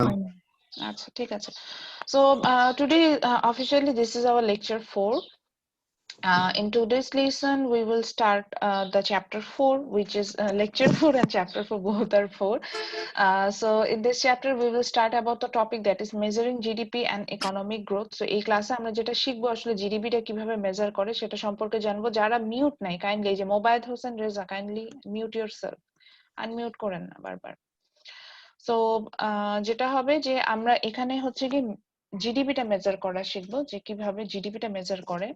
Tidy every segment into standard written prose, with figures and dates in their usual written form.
হুম, আচ্ছা ঠিক আছে। So today officially this is our lecture 4. In today's lesson we will start the chapter 4, which is lecture 4 and chapter 4 both are 4. So in this chapter we will start about the topic that is measuring GDP and economic growth. So এই ক্লাসে আমরা যেটা শিখবো আসলে GDP টা কিভাবে measure করে সেটা সম্পর্কে জানবো। যারা মিউট নাই কাইন্ডলি, যে Mobaid Hossain Reza, kindly mute yourself, unmute করেন না বারবার। সো যেটা হবে যে আমরা এখানে হচ্ছে কি জিডিপিটা মেজার করা শিখবো, যে কিভাবে জিডিপিটা মেজার করে।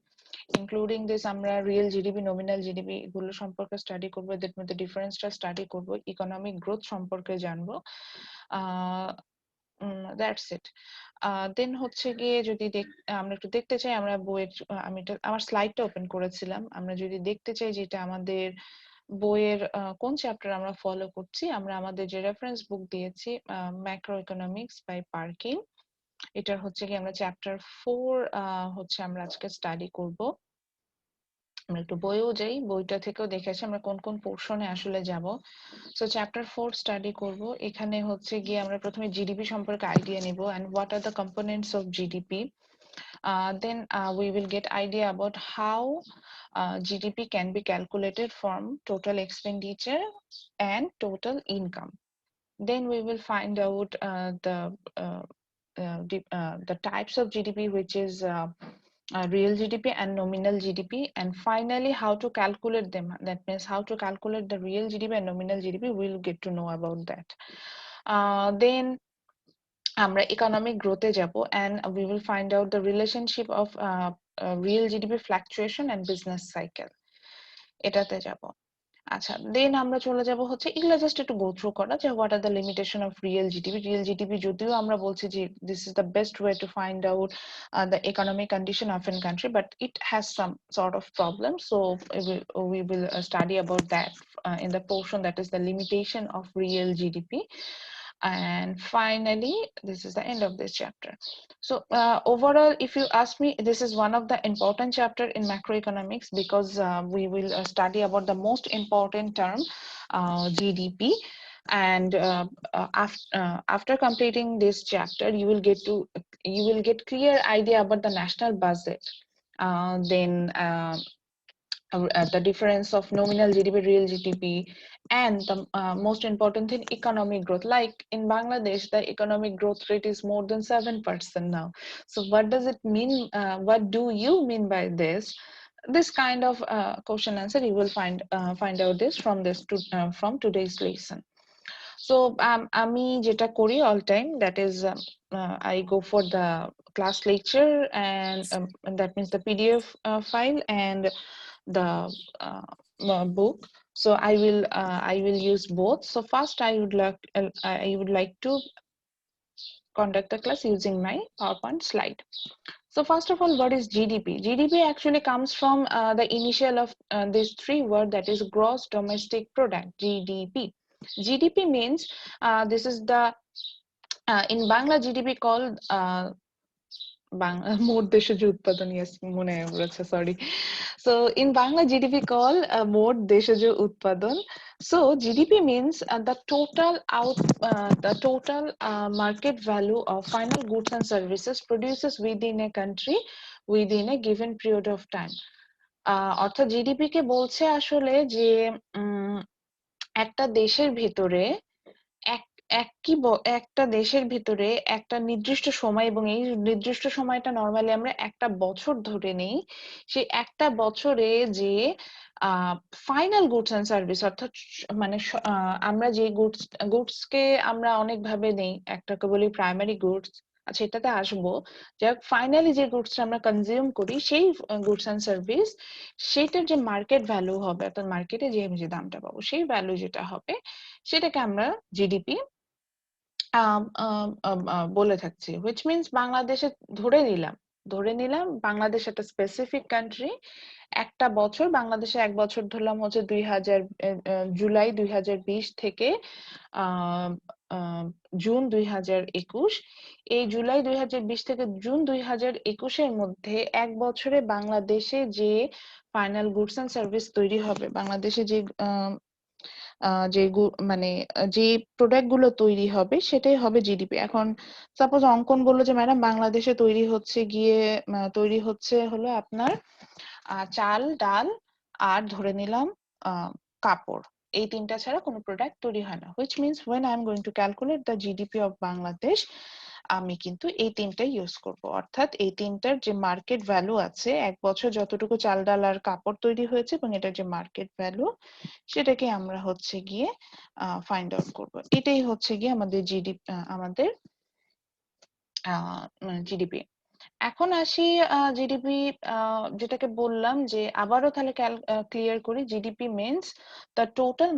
ইনক্লুডিং দিস আমরা রিয়েল জিডিপি, নমিনাল জিডিপি এগুলো সম্পর্কে স্টাডি করবো, এদের মধ্যে ডিফারেন্সটা স্টাডি করবো, ইকোনমিক গ্রোথ সম্পর্কে জানবো। That's it. দেন হচ্ছে গিয়ে যদি আমরা একটু দেখতে চাই, আমরা বইয়ের আমি আমার স্লাইডটা ওপেন করেছিলাম, আমরা যদি দেখতে চাই যেটা আমাদের বইয়ের কোন চ্যাপ্টার আমরা ফলো করছি, আমরা আমাদের যে রেফারেন্স বুক দিয়েছি ম্যাক্রো ইকোনমিক্স বাই পার্কিন, এটার হচ্ছে কি আমরা চ্যাপ্টার 4 হচ্ছে আমরা আজকে স্টাডি করব। আমরা একটু বইও যাই, বইটা থেকেও দেখে আসি আমরা কোন কোন পোর্শনে আসলে যাব। সো চ্যাপ্টার 4 স্টাডি করব। এখানে হচ্ছে গিয়ে আমরা প্রথমে জিডিপি সম্পর্কে আইডিয়া নিব, and what are the components of GDP. Then we will get idea about how GDP can be calculated from total expenditure and total income. Then we will find out the types of GDP, which is real GDP and nominal GDP, and finally how to calculate them. That means how to calculate the real GDP and nominal GDP. We'll get to know about that. Then আমরা economic growth এ যাব, and we will find out the relationship of real GDP fluctuation and business cycle, এটাতে যাব। আচ্ছা, দেন আমরা চলে যাব হচ্ছে এগুলা জাস্ট একটু গো থ্রু করা, যে what are the limitation of real GDP. Real GDP যদিও আমরা বলছি যে this is the best way to find out the economic condition of N country, but it has some sort of problem. So we will study about that in the portion that is the limitation of real GDP. And finally, this is the end of this chapter. So overall, if you ask me, this is one of the important chapter in macroeconomics, because we will study about the most important term, GDP. And after completing this chapter, you will get clear idea about the national budget. Then the difference of nominal GDP, real GDP, and the most important thing, economic growth. Like in Bangladesh, the economic growth rate is more than 7% now. So what does it mean? What do you mean by this? This kind of question answer you will find out this from today's lesson. So আমি যেটা করি all time, that is I go for the class lecture, and that means the PDF file and the book. So I will use both. So first I would like to conduct the class using my PowerPoint slide. So first of all, what is GDP? GDP actually comes from the initial of these three words, that is gross domestic product, GDP. GDP means this is the in Bangla GDP called মোট দেশজ উৎপাদন, মনে পড়েছে, sorry. So in Bangla GDP call মোট দেশজ উৎপাদন. So GDP means the total market value of final goods and services produces within a country within a given period of time. অর্থাৎ GDP কে বলছে আসলে যে একটা দেশের ভিতরে একটা দেশের ভিতরে একটা নির্দিষ্ট সময়, এবং এই নির্দিষ্ট সময়টা নরমালি আমরা একটা বছর ধরে নেই, সেই একটা বছরে যে ফাইনাল গুডস এন্ড সার্ভিস, অর্থাৎ মানে আমরা যে গুডস কে আমরা অনেক ভাবে নেই, একটাকে বলি প্রাইমারি গুডস, আচ্ছা এটাতে আসবো, যে ফাইনালি যে গুডসটা আমরা কনজিউম করি সেই গুডস এন্ড সার্ভিস, সেটার যে মার্কেট ভ্যালু হবে, অর্থাৎ মার্কেটে যে আমি যে দামটা পাবো সেই ভ্যালু যেটা হবে, সেটাকে আমরা জিডিপি বলে থাকছি। হুইচ মিনস বাংলাদেশে ধরে নিলাম বাংলাদেশ একটা স্পেসিফিক কান্ট্রি, একটা বছর বাংলাদেশে, এক বছর ধরলাম হচ্ছে জুলাই 2020 থেকে জুন 2021। এই জুলাই 2020 থেকে জুন 2021 এর মধ্যে এক বছরে বাংলাদেশে যে ফাইনাল গুডস এন্ড সার্ভিস তৈরি হবে, বাংলাদেশে যে যে মানে যে প্রোডাক্ট গুলো তৈরি হবে সেটাই হবে জিডিপি। এখন সাপোজ অঙ্কন বললো যে ম্যাডাম বাংলাদেশে তৈরি হচ্ছে হলো আপনার চাল, ডাল আর ধরে নিলাম কাপড়, এই তিনটা ছাড়া কোনো প্রোডাক্ট তৈরি হয় না। which means when I am going to calculate the GDP of Bangladesh, আমি কিন্তু এই তিনটা ইউজ করব, অর্থাৎ এই তিনটার যে মার্কেট ভ্যালু আছে, এক বছর যতটুকু চাল ডাল আর কাপড় তৈরি হয়েছে এবং এটার যে মার্কেট ভ্যালু সেটাকে আমরা হচ্ছে গিয়ে ফাইন্ড আউট করব। এটাই হচ্ছে গিয়ে আমাদের জিডিপি। এখন আসি জিডিপি, যেটাকে বললাম যে আবারও তাহলে ক্লিয়ার করি, GDP means the total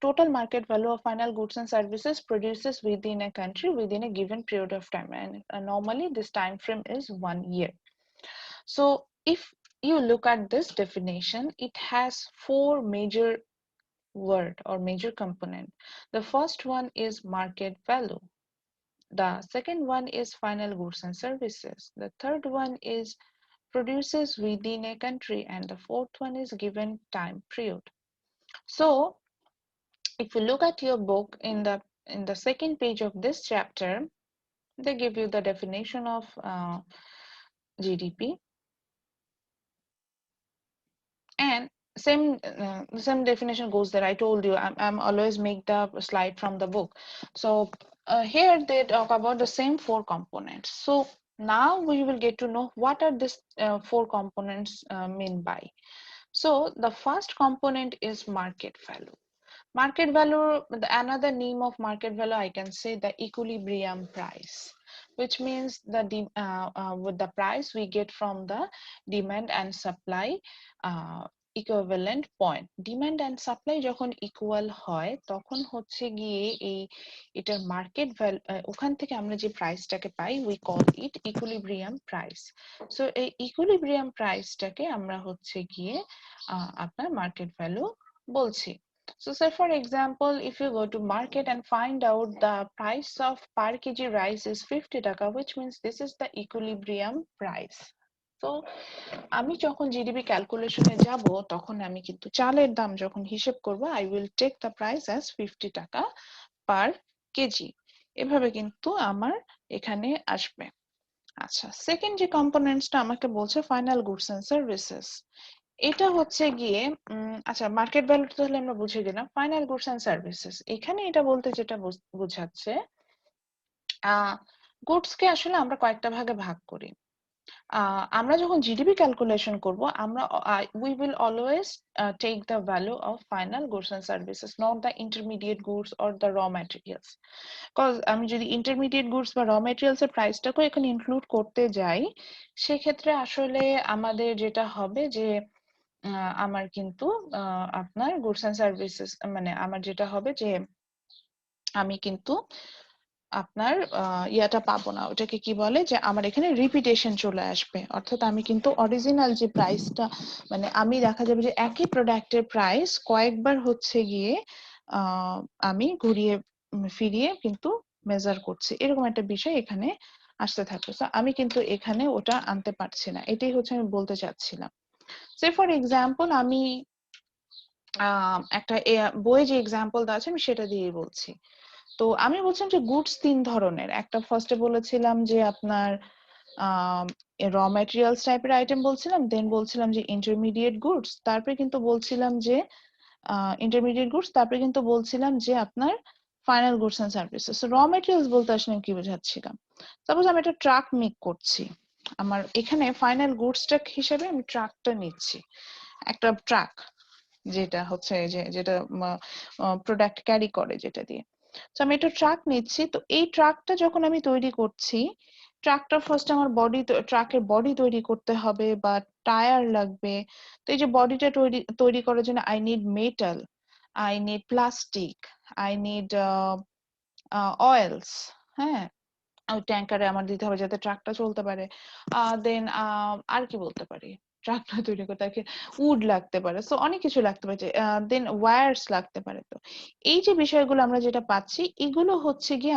total market value of final goods and services produces within a country within a given period of time, and normally this time frame is 1 year. So if you look at this definition, it has 4 major word or major component. The first one is market value. The second one is final goods and services. The third one is produces within a country, and the fourth one is given time period. So if you look at your book in the second page of this chapter, they give you the definition of GDP, and same definition goes there. I told you I'm always make the slide from the book. So here they talk about the same 4 components. So now we will get to know what are these 4 components mean by. So the first component is market value. Market value, another name of market value, I can say the equilibrium price, which means with the price we get from the demand and supply equivalent point. Demand and supply যখন equal হয় তখন হচ্ছে গিয়ে এটার market value, ওখান থেকে আমরা যে প্রাইসটাকে পাই we call it equilibrium price. So এই equilibrium প্রাইসটাকে আমরা হচ্ছে গিয়ে আপনার মার্কেট ভ্যালু বলছি। So say for example, if you go to market and find out the price of per kg rice is 50 taka, which means this is the equilibrium price. So আমি যখন GDP ক্যালকুলেশনে যাব তখন আমি কিন্তু চালের দাম যখন হিসেব করব I will take the price as 50 টাকা per কেজি, এভাবে কিন্তু আমার এখানে আসবে। আচ্ছা, সেকেন্ড যে কম্পোনেন্টসটা আমাকে বলছে ফাইনাল গুডস এন্ড সার্ভিসেস, এটা হচ্ছে গিয়ে আচ্ছা মার্কেট ভ্যালুটা তাহলে আমরা বুঝে গেলাম। ফাইনাল গুডস এন্ড সার্ভিসেস, এখানে এটা বলতে যেটা বোঝাচ্ছে গুডস কে আসলে আমরা কয়েকটা ভাগে ভাগ করি। আমরা যখন জিডিপি ক্যালকুলেশন করব আমরা we will always take the value of final goods and services, not the intermediate goods or the raw materials. Because আমি যদি ইন্টারমিডিয়েট গুডস বা র ম্যাটেরিয়ালস এর প্রাইসটাকে এখানে ইনক্লুড করতে যাই, সেক্ষেত্রে আসলে আমাদের যেটা হবে যে আমার কিন্তু আপনার গুডস এন্ড সার্ভিসেস মানে আমার যেটা হবে যে আমি কিন্তু আপনার ইয়াটা পাবো না, ওটাকে কি বলে যে আমার এখানে রিপিটেশন চলে আসবে, অর্থাৎ আমি কিন্তু অরিজিনাল যে প্রাইসটা মানে আমি দেখা যাবে যে একই প্রোডাক্টের প্রাইস কয়েকবার হচ্ছে গিয়ে আমি ঘুরিয়ে ফিরিয়ে কিন্তু মেজার করছি, এরকম একটা বিষয় এখানে আসতে থাকবে। তো আমি কিন্তু এখানে ওটা আনতে পারছি না, এটাই হচ্ছে আমি বলতে চাচ্ছিলাম। সে ফর এক্সাম্পল আমি একটা বইয়ে যে এক্সাম্পল দেওয়া আছে আমি সেটা দিয়েই বলছি। তো আমি বলছিলাম যে গুডস 3 ধরনের, একটা ফার্স্টে বলেছিলাম যে আপনার র ম্যাটেরিয়ালস টাইপের আইটেম বলছিলাম, দেন বলছিলাম যে ইন্টারমিডিয়েট গুডস, তারপরে কিন্তু বলছিলাম যে আপনার final goods and services. Raw materials বলতে আসলে আমি কি বোঝাচ্ছিলাম, সাপোজ আমি একটা ট্রাক মেক করছি, আমার এখানে ফাইনাল গুডসটা হিসেবে আমি ট্রাকটা নিচ্ছি, একটা ট্রাক যেটা হচ্ছে যেটা প্রোডাক্ট ক্যারি করে যেটা দিয়ে। তো আমি একটা ট্রাক নিচ্ছি, তো এই ট্রাকটা যখন আমি তৈরি করছি, ট্রাকটা ফার্স্ট আমার ট্রাকের বডি তৈরি করতে হবে বা টায়ার লাগবে। তো এই যে বডিটা তৈরি করার জন্য I need metal, I need plastic, I need oils, হ্যাঁ ওই ট্যাঙ্কারে আমার দিতে হবে যাতে ট্রাকটা চলতে পারে। দেন আর কি বলতে পারি, ট্রাক না তৈরি করতে, তাকে উড লাগতে পারে, সো অনেক কিছু লাগতে পারে, দেন ওয়্যারস লাগতে পারে। তো এই যে বিষয়গুলো আমরা যেটা পাচ্ছি, এগুলো হচ্ছে গিয়ে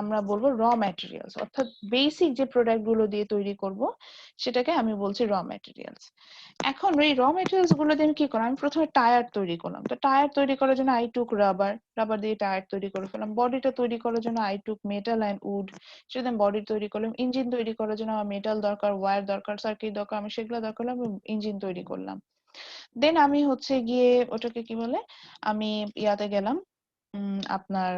আমরা বলবো র ম্যাটেরিয়ালস, অর্থাৎ বেসিক যে প্রোডাক্ট গুলো দিয়ে তৈরি করব সেটাকে আমি বলছি র ম্যাটেরিয়ালস। এখন এই র ম্যাটেরিয়ালস গুলো দিয়ে আমি কি করলাম, আমি প্রথমে টায়ার তৈরি করলাম। তো টায়ার তৈরি করার জন্য আই টুক রাবার, রাবার দিয়ে টায়ার তৈরি করে ফেললাম। বডিটা তৈরি করার জন্য I took metal and wood, সেটা আমি বডি তৈরি করলাম। ইঞ্জিন তৈরি করার জন্য আমার মেটাল দরকার, ওয়্যার দরকার, সার্কিট দরকার, আমি সেগুলো দরকার হলো, আমি ইঞ্জিন তৈরি করলাম। দেন আমি হচ্ছে গিয়ে ওটাকে কি বলে, আমি ইয়াতে গেলাম, আপনার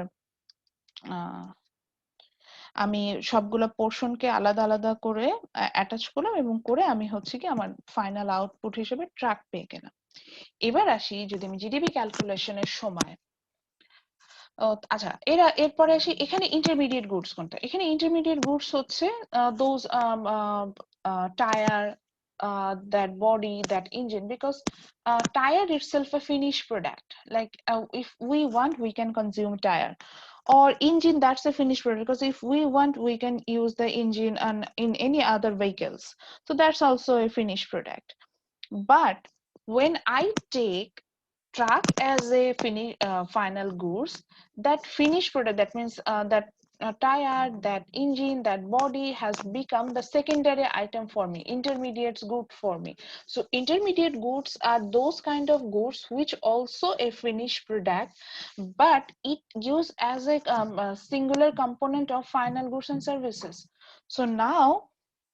আমি সবগুলো পোর্শনকে আলাদা আলাদা করে অ্যাটাচ করলাম, এবং করে আমি হচ্ছে কি আমার ফাইনাল আউটপুট হিসেবে ট্রাক পেয়ে গেলাম। এবার আসি, যদি আমি জিডিপি ক্যালকুলেশনের সময়, আচ্ছা এরপরে আসি এখানে ইন্টারমিডিয়েট গুডস কোনটা। এখানে ইন্টারমিডিয়েট গুডস হচ্ছে those tyre, that body, that engine, because tire itself a finished product. Like if we want, we can consume tire, or engine, that's a finished product, because if we want, we can use the engine and in any other vehicles, so that's also a finished product. But when I take truck as a final goods, that finished product, that means that tire, that engine, that body has become the secondary item for me, intermediate good for me. So intermediate goods are those kind of goods which also a finished product, but it used as a singular component of final goods and services. So now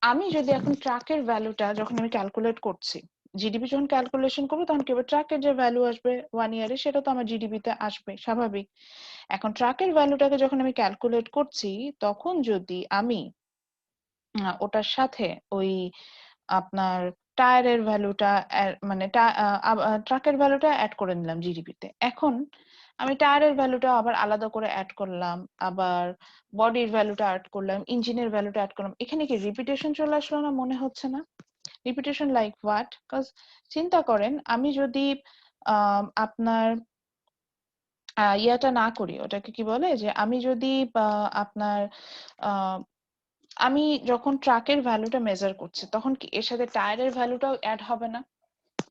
আমি যদি এখন ট্রাকের ভ্যালুটা যখন আমি calculate করছি, GDP যখন calculation করবো, তখন কি হবে, ট্রাকের যে ভ্যালু আসবে 1 ইয়ারে, সেটা তো আমার জিডিপি তে আসবে স্বাভাবিক। এখন ট্রাকের ভ্যালুটাকে যখন আমি ক্যালকুলেট করছি, তখন যদি আমি ওটার সাথে ওই আপনার টায়ারের ভ্যালুটা, মানে ট্রাকের ভ্যালুটা অ্যাড করে নিলাম জিডিপি তে। এখন আমি টায়ারের ভ্যালুটা আবার আলাদা করে অ্যাড করলাম, আবার বডির ভ্যালুটা অ্যাড করলাম, ইঞ্জিনের ভ্যালুটা অ্যাড করলাম। এখানে কি রিপিটেশন চলে আসলো না, মনে হচ্ছে না? Repetition like what? কজ চিন্তা করেন, আমি যদি আপনার ইয়াটা না করি, ওটাকে কি বলে, যে আমি যদি আপনার আমি যখন ট্রাকের ভ্যালুটা মেজার করছি, তখন কি এর সাথে টায়ারের ভ্যালুটাও অ্যাড হবে না,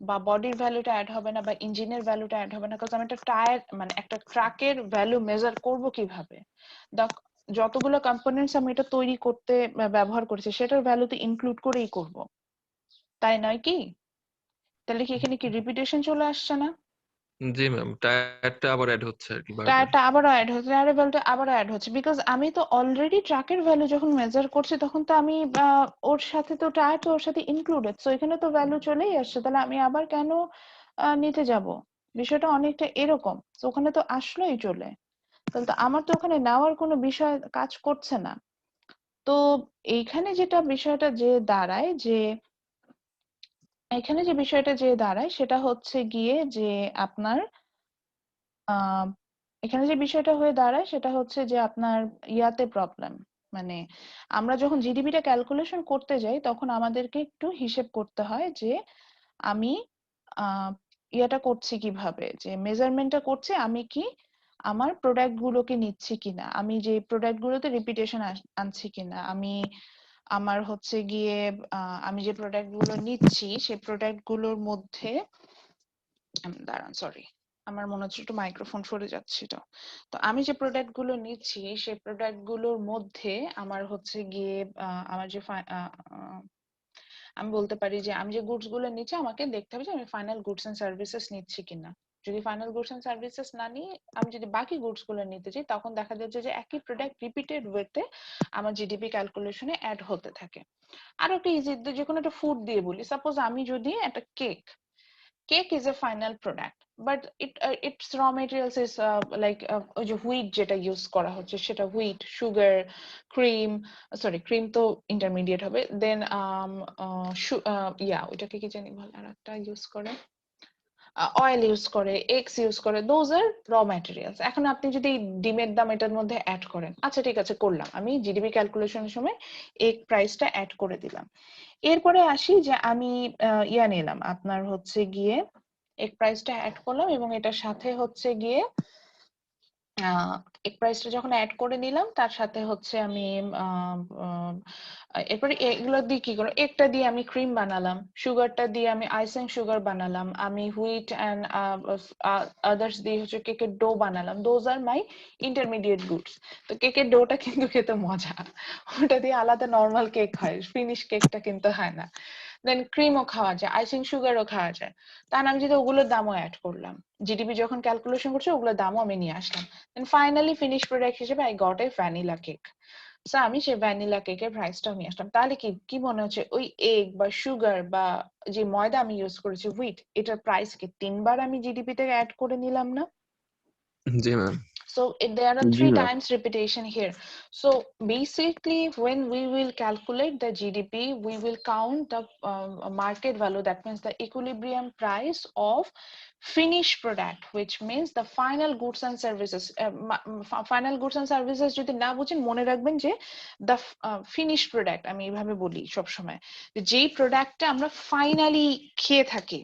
বা বডির ভ্যালুটা অ্যাড হবে না, বা ইঞ্জিনের ভ্যালুটা অ্যাড হবে না? কারণ আমি একটা টায়ার, মানে একটা ট্রাকের ভ্যালু মেজার করব কিভাবে? যতগুলো কম্পোনেন্টস আমি এটা তৈরি করতে ব্যবহার করেছি, সেটার ভ্যালুতে ইনক্লুড করেই করব, তাই নয় কি? তাহলে কি এখানে কি রিপিটেশন চলে আসছে না? জি ম্যাম, টায়ারটা আবার অ্যাড হচ্ছে আর কি বারবার। টায়ারটা আবারও অ্যাড হচ্ছে, টায়ারের ভ্যালুটা আবারও অ্যাড হচ্ছে, বিকজ আমি তো অলরেডি ট্রাকের ভ্যালু যখন মেজার করছি, তখন তো আমি ওর সাথে তো টায়ার তো ওর সাথে ইনক্লুডেড, সো এখানে তো ভ্যালু চলেই আসছে, তাহলে আমি আবার কেন নিতে যাব? বিষয়টা অনেকটা এরকম। তো ওখানে তো আসলোই চলে, তাহলে তো আমার তো ওখানে নেওয়ার কোনো বিষয় কাজ করছে না। তো এইখানে যেটা বিষয়টা যে দাঁড়ায়, যে এখানে যে বিষয়টা যে দাঁড়ায় সেটা হচ্ছে গিয়ে যে আপনার আহ এখানে যে বিষয়টা হয়ে দাঁড়ায় সেটা হচ্ছে যে আপনার ইয়াতে প্রবলেম, মানে আমরা যখন জিডিপিটা ক্যালকুলেশন করতে যাই, তখন আমাদেরকে একটু হিসেব করতে হয় যে আমি ইয়াটা করছি কিভাবে, যে মেজারমেন্টটা করছি আমি কি আমার প্রোডাক্ট গুলোকে নিচ্ছি কিনা, আমি যে প্রোডাক্ট গুলোতে রিপিটেশন আনছি কিনা, আমি আমার হচ্ছে গিয়ে আমি যে প্রোডাক্ট গুলো নিচ্ছি সেই প্রোডাক্ট গুলোর মধ্যে, দাঁড়ান সরি, আমার মনে হচ্ছে একটু মাইক্রোফোন সরে যাচ্ছিল। তো আমি যে প্রোডাক্ট গুলো নিচ্ছি সেই প্রোডাক্ট গুলোর মধ্যে আমার হচ্ছে গিয়ে আমার যে আমি বলতে পারি যে আমি যে গুডস গুলো নিচ্ছি, আমাকে দেখতে হবে যে আমি ফাইনাল গুডস এন্ড সার্ভিসেস নিচ্ছি কিনা। যদি ফাইনাল গুডস এন্ড সার্ভিসেস না নিয়ে আমি যদি বাকি গুডস গুলো নিতে চাই, তখন দেখা যাচ্ছে যে একই প্রোডাক্ট রিপিটেড ওয়েতে আমার জিডিপি ক্যালকুলেশনে অ্যাড হতে থাকে। আরো একটা ইজি, যে কোনো একটা ফুড দিয়ে বলি, সাপোজ আমি যদি একটা cake is a final product, but its raw materials is like ওই যে wheat যেটা ইউজ করা হচ্ছে, সেটা wheat, sugar, cream, sorry cream তো ইন্টারমিডিয়েট হবে, দেন ওইটাকে কি জানি বলে, আর একটা ইউজ করে, অয়েল ইউজ করে, এগস ইউজ করে, দোজ আর র ম্যাটেরিয়ালস। এখন আপনি যদি ডিমের দাম এটার মধ্যে অ্যাড করেন, আচ্ছা ঠিক আছে করলাম, আমি জিডিপি ক্যালকুলেশনের সময় এগ প্রাইসটা অ্যাড করে দিলাম। এরপরে আসি যে আমি ইয়া নিলাম, আপনার হচ্ছে গিয়ে এগ প্রাইসটা অ্যাড করলাম, এবং এটার সাথে হচ্ছে গিয়ে এক প্রাইসটা যখন অ্যাড করে নিলাম তার সাথে হচ্ছে আমি এরপরে এগুলো দিয়ে কি করো, একটা দিয়ে আমি ক্রিম বানালাম, সুগারটা দিয়ে আমি আইসিং সুগার বানালাম, আমি হুইট অ্যান্ড আদার্স দিয়ে হচ্ছে কেকের ডো বানালাম। Those are my intermediate goods. তো কেকের ডোটা কিন্তু খেতে মজা, ওটা দিয়ে আলাদা নর্মাল কেক হয়, ফিনিশ কেকটা কিন্তু হয় না। দেন ক্রিমও খাওয়া যায়, আইসিং সুগারও খাওয়া যায়। তাহলে আমি যদি ওগুলোর দামও অ্যাড করলাম, জিডিপি যখন ক্যালকুলেশন করছে ওগুলোর দামও আমি নিয়ে আসলাম। দেন ফাইনালি ফিনিশ প্রোডাক্ট হিসেবে I got a vanilla cake. So আমি সেই ভ্যানিলা কেকের প্রাইসটাও নিয়ে আসলাম। তাহলে কি কি মনে হচ্ছে, ওই এগ বা সুগার বা যে ময়দা আমি ইউজ করেছি হুইট, এটার প্রাইস কি 3 বার আমি জিডিপি থেকে অ্যাড করে নিলাম না? জি ম্যাম। So there are জি 3 ma'am. times repetition here. So basically when we will calculate the GDP, we will count the market value, that means the equilibrium price of finished product, which means the final goods and services. Final goods and services যদি না বুঝেন মনে রাখবেন যে the finished product, আমি এইভাবে বলি সব সময়, যেই প্রোডাক্টটা আমরা ফাইনালি খেয়ে থাকি,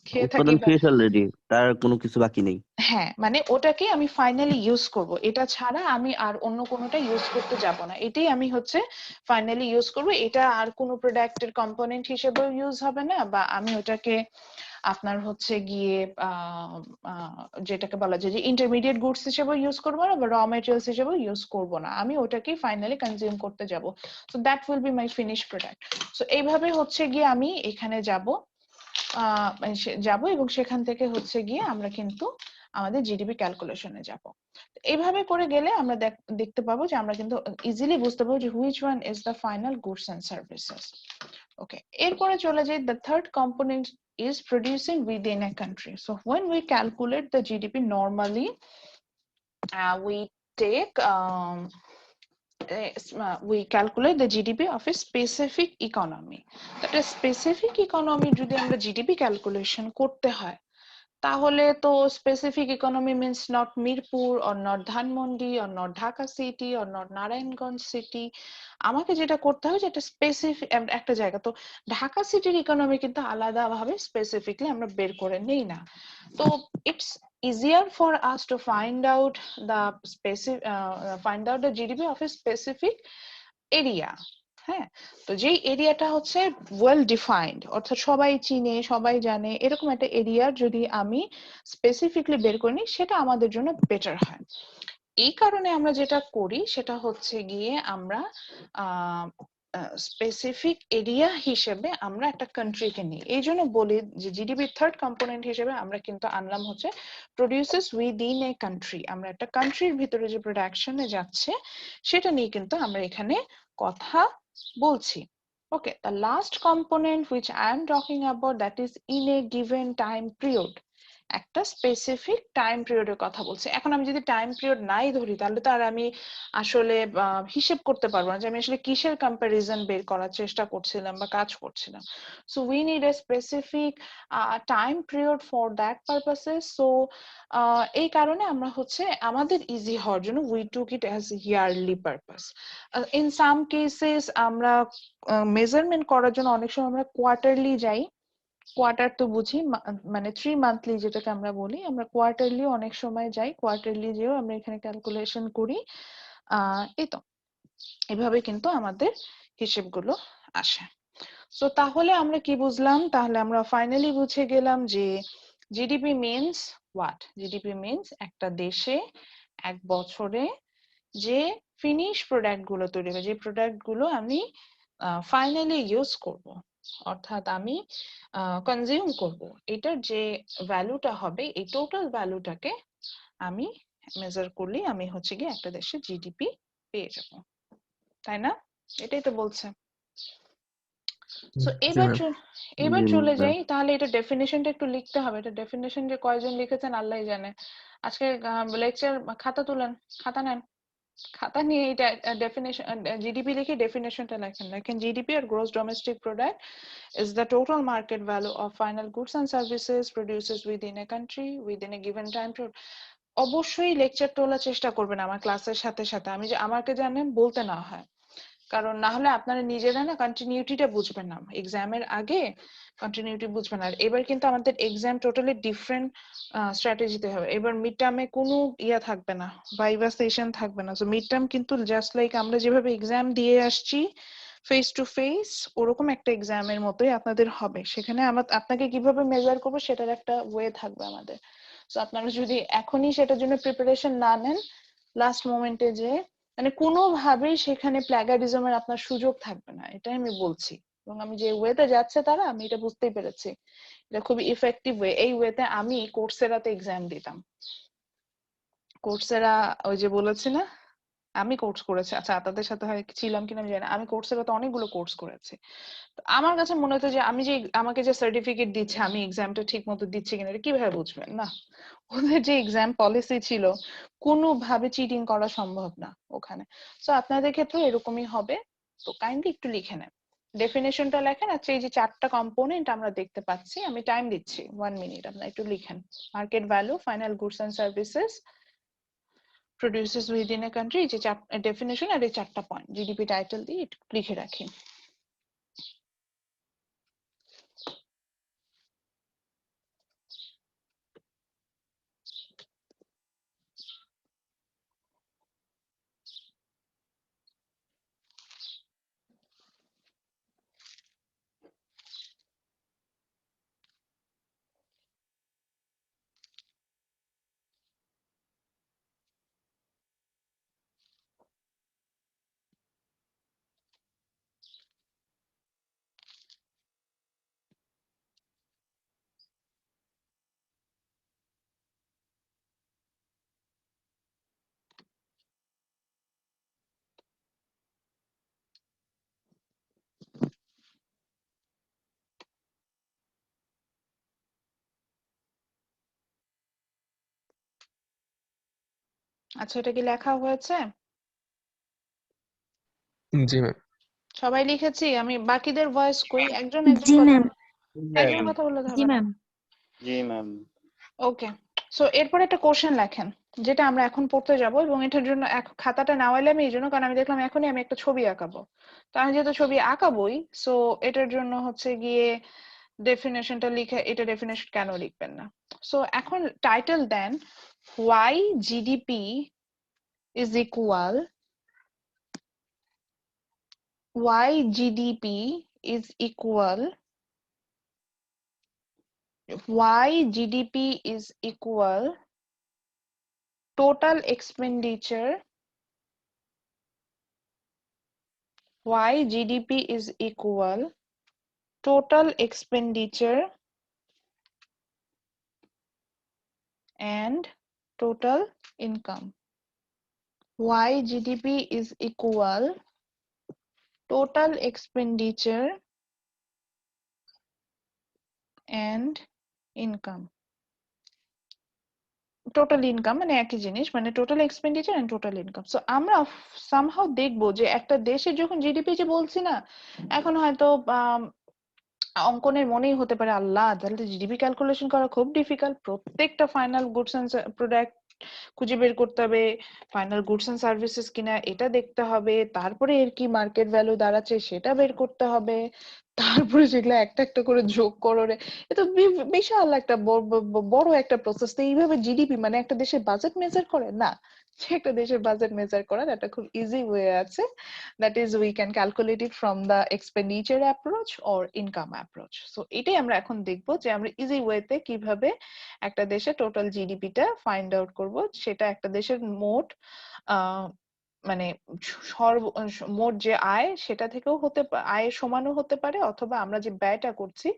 খেয়ে থাকি উৎপাদন বা শেষ অলরেডি, তার কোনো কিছু বাকি নেই। হ্যাঁ, মানে ওটাকে আমি ফাইনালি ইউজ করব, এটা ছাড়া আমি আর অন্য কোনোটা ইউজ করতে যাব না, এটাই আমি হচ্ছে ফাইনালি ইউজ করব। এটা আর কোনো প্রোডাক্টের কম্পোনেন্ট হিসেবেও ইউজ হবে না, বা আমি ওটাকে আপনার হচ্ছে গিয়ে যেটাকে বলা যায় যে ইন্টারমিডিয়েট গুডস হিসেবেও ইউজ করবো না, বা র মেটেরিয়ালস হিসেবেও ইউজ করব না, আমি ওটাকে ফাইনালি কনজিউম করতে যাব। So that will be my finish product. So এইভাবে হচ্ছে গিয়ে আমি এখানে যাব, যাব এবং সেখান থেকে হচ্ছে গিয়ে আমরা কিন্তু আমাদের জিডিপি ক্যালকুলেশনে যাব। এইভাবে করে গেলে আমরা দেখতে পাবো যে আমরা কিন্তু ইজিলি বুঝতে পারবো যে which one is the final goods and services. Okay, এরপরে চলে যাই, the third component is producing within a country. So when we calculate the GDP, normally we take we calculate the GDP of a specific economy. That is specific economy যদি আমরা GDP calculation করতে হয়, তাহলে তো specific economy means not Mirpur or not Dhanmondi or not Dhaka city or not Narayanganj city. আমাকে যেটা করতে হবে যেটা স্পেসিফিক একটা জায়গা, তো ঢাকা সিটির ইকোনমি কিন্তু আলাদাভাবে স্পেসিফিকলি আমরা বের করে নেই না। তো it's easier for us to find out the GDP of a specific area. হ্যাঁ, তো যেই এরিয়াটা হচ্ছে ওয়েল ডিফাইন্ড, অর্থাৎ সবাই চিনে সবাই জানে, এরকম একটা এরিয়া যদি আমি স্পেসিফিকলি বের করি সেটা আমাদের জন্য বেটার হয়। এই কারণে আমরা যেটা করি সেটা হচ্ছে গিয়ে আমরা স্পেসিফিক এরিয়া হিসেবে আমরা একটা কান্ট্রিকে নিই। এই জন্য বলি যে জিডিপির থার্ড কম্পোনেন্ট হিসেবে আমরা কিন্তু আনলাম হচ্ছে প্রডিউসেস উইদিন এ কান্ট্রি। আমরা একটা কান্ট্রির ভিতরে যে প্রোডাকশনে যাচ্ছে সেটা নিয়ে কিন্তু আমরা এখানে কথা বলছি। Okay, the last component which I am talking about, that is in a given time period. একটা স্পেসিফিক টাইম পিরিয়ডের কথা বলছি। এখন আমি যদি টাইম পিরিয়ড নাই ধরি তাহলে তো আর আমি আসলে হিসেব করতে পারবো না যে আমি আসলে কিসের কম্পারিজন বের করার চেষ্টা করছিলাম বা কাজ করছিলাম। So we need a specific time period for that purposes. So এই কারণে আমরা হচ্ছে আমাদের ইজি হওয়ার জন্য we took it as yearly purpose. In some cases আমরা মেজারমেন্ট করার জন্য অনেক সময় আমরা কোয়ার্টারলি যাই। কোয়ার্টার তো বুঝি, মানে 3 মান্থলি যেটাকে আমরা বলি, আমরা কোয়ার্টারলি অনেক সময় যাই, কোয়ার্টারলি যেও আমরা এখানে ক্যালকুলেশন করি। এই তো এভাবে কিন্তু আমাদের হিসেবগুলো আসে। সো তাহলে আমরা কি বুঝলাম, তাহলে আমরা ফাইনালি বুঝে গেলাম যে GDP means what. GDP means একটা দেশে এক বছরে যে ফিনিশ প্রোডাক্ট গুলো তৈরি হবে, যে প্রোডাক্ট গুলো আমি ফাইনালি ইউজ করব, অর্থাৎ আমি কনজিউম করব, এটার যে ভ্যালুটা হবে এই টোটাল ভ্যালুটাকে আমি মেজার করলে আমি হচ্ছে গিয়ে একটা দেশের জিডিপি পেয়ে যাব, তাই না? এটাই তো বলছে। সো জি ম্যাম। এবার জি চলে ম্যাম। যাই, তাহলে এটা ডেফিনেশনটা একটু লিখতে হবে। এটা ডেফিনেশন যে কয়জন লিখেছেন আল্লাহই জানে। আজকে লেকচার খাতা তুলেন, খাতা নেন, খাতা নিয়ে এটা ডেফিনেশন জিডিপি লিখে ডেফিনেশনটা লেখেন। দেখেন জিডিপি আর gross domestic product is the total market value of final goods and services produced within a country within a given time period. অবশ্যই লেকচার তোলার চেষ্টা করবেন আমার ক্লাসের সাথে সাথে, আমি যে আমাকে জানেন বলতে না হয়। কারণ না হলে আপনারা নিজেরা না কন্টিনিউটিটা বুঝবেন না, এক্সামের আগে কন্টিনিউটি বুঝবেন না। আর এবার কিন্তু আমাদের এক্সাম টোটালি ডিফারেন্ট স্ট্র্যাটেজিতে হবে। এবার মিড টার্মে কোনো ইয়া থাকবে না, ভাইভা সেশন থাকবে না। সো মিড টার্ম কিন্তু জাস্ট লাইক আমরা যেভাবে এক্সাম দিয়ে আসছি ফেস টু ফেস, ওরকম একটা এক্সামের মতোই আপনাদের হবে। সেখানে আপনাকে কিভাবে মেজার করবো সেটার একটা ওয়ে থাকবে আমাদের। সো আপনারা যদি এখনই সেটার জন্য প্রিপারেশন না নেন, লাস্ট মোমেন্টে যে মানে কোনোভাবেই সেখানে প্ল্যাগারিজমের আপনার সুযোগ থাকবে না, এটাই আমি বলছি। এবং আমি যে ওয়েতে যাচ্ছে তারা, আমি এটা বুঝতেই পেরেছি, এটা খুবই ইফেক্টিভ ওয়ে। এই ওয়েতে আমি কোর্সেরাতে এক্সাম দিতাম। কোর্সেরা ওই যে বলেছি না, আমি কোর্স করেছি, আচ্ছা তাদের সাথে হয় ছিলাম কিনা আমি জানি না, আমি কোর্সেরাতে অনেকগুলো কোর্স করেছি। তো আমার কাছে মনে হতো যে আমি যে আমাকে যে সার্টিফিকেট দিচ্ছে আমি এক্সামটা ঠিক মতো দিচ্ছি কিনা এটা কিভাবে বুঝবেন না, ওদের যে এক্সাম পলিসি ছিল কোনোভাবে চিটিং করা সম্ভব না ওখানে। সো আপনাদের ক্ষেত্রে এরকমই হবে। তো কাইন্ডলি একটু লিখে নেন, ডেফিনেশনটা লেখেন। আচ্ছা এই যে 4টা কম্পোনেন্ট আমরা দেখতে পাচ্ছি, আমি টাইম দিচ্ছি 1 মিনিট, আপনারা একটু লিখেন। Market value, final goods and services, produces within a country, এই যে ডেফিনেশন আর এই 4টা পয়েন্ট জিডিপি টাইটেল দিয়ে একটু লিখে রাখি। আচ্ছা এটা কি লেখা হয়েছে? জি ম্যাম। সবাই লিখেছি? আমি বাকিদের ভয়েস কই? একজন একজন জি কথা ম্যাম। একজন কথা বললে তো জি হবে না। ম্যাম। জি ম্যাম। ওকে, সো এরপর একটা কোশ্চেন লেখেন যেটা আমরা এখন পড়তে যাব, এবং এটার জন্য খাতাটা নেওয়াইলে আমি এই জন্য কারণ আমি দেখলাম এখনই আমি একটা ছবি আঁকাবো। তো আমি যেহেতু ছবি আঁকাবোই, সো এটার জন্য হচ্ছে গিয়ে ডেফিনেশনটা লিখে, এটা ডেফিনেশন কেন লিখবেন না। সো এখন টাইটেল দেন, why GDP is equal, why GDP is equal, why GDP is equal total expenditure, why GDP is equal total expenditure and total income. Why GDP is equal total expenditure and income. Total income মানে একই জিনিস, মানে total expenditure and total income. So আমরা somehow দেখবো যে একটা দেশের যখন জিডিপি যে বলছি না, এখন হয়তো অঙ্কনের মনেই হতে পারে আল্লাহ তাহলে তো জিডিপি ক্যালকুলেশন করা খুব ডিফিকাল্ট, প্রত্যেকটা ফাইনাল গুডস এন্ড প্রোডাক্ট খুঁজে বের করতে হবে, ফাইনাল গুডস এন্ড সার্ভিসেস কিনা এটা দেখতে হবে, তারপরে এর কি মার্কেট ভ্যালু দাঁড়াচ্ছে সেটা বের করতে হবে, তারপরে সেগুলো একটা একটা করে যোগ করে, এটা বিশাল একটা বড় একটা প্রসেস। তো এইভাবে জিডিপি মানে একটা দেশের বাজেট মেজার করে না, যে একটা দেশের বাজেট মেজার করার একটা খুব ইজি ওয়ে আছে, that is we can calculate it from the expenditure approach or income approach. So এটাই আমরা এখন দেখবো যে আমরা ইজি ওয়েতে কিভাবে একটা দেশের টোটাল জিডিপিটা ফাইন্ড আউট করব। সেটা একটা দেশের মোট মানে মোট যে আয় সেটা থেকেও আয়ের সমানও হতে পারে, অথবা আমরা যে ব্যয়টা করছি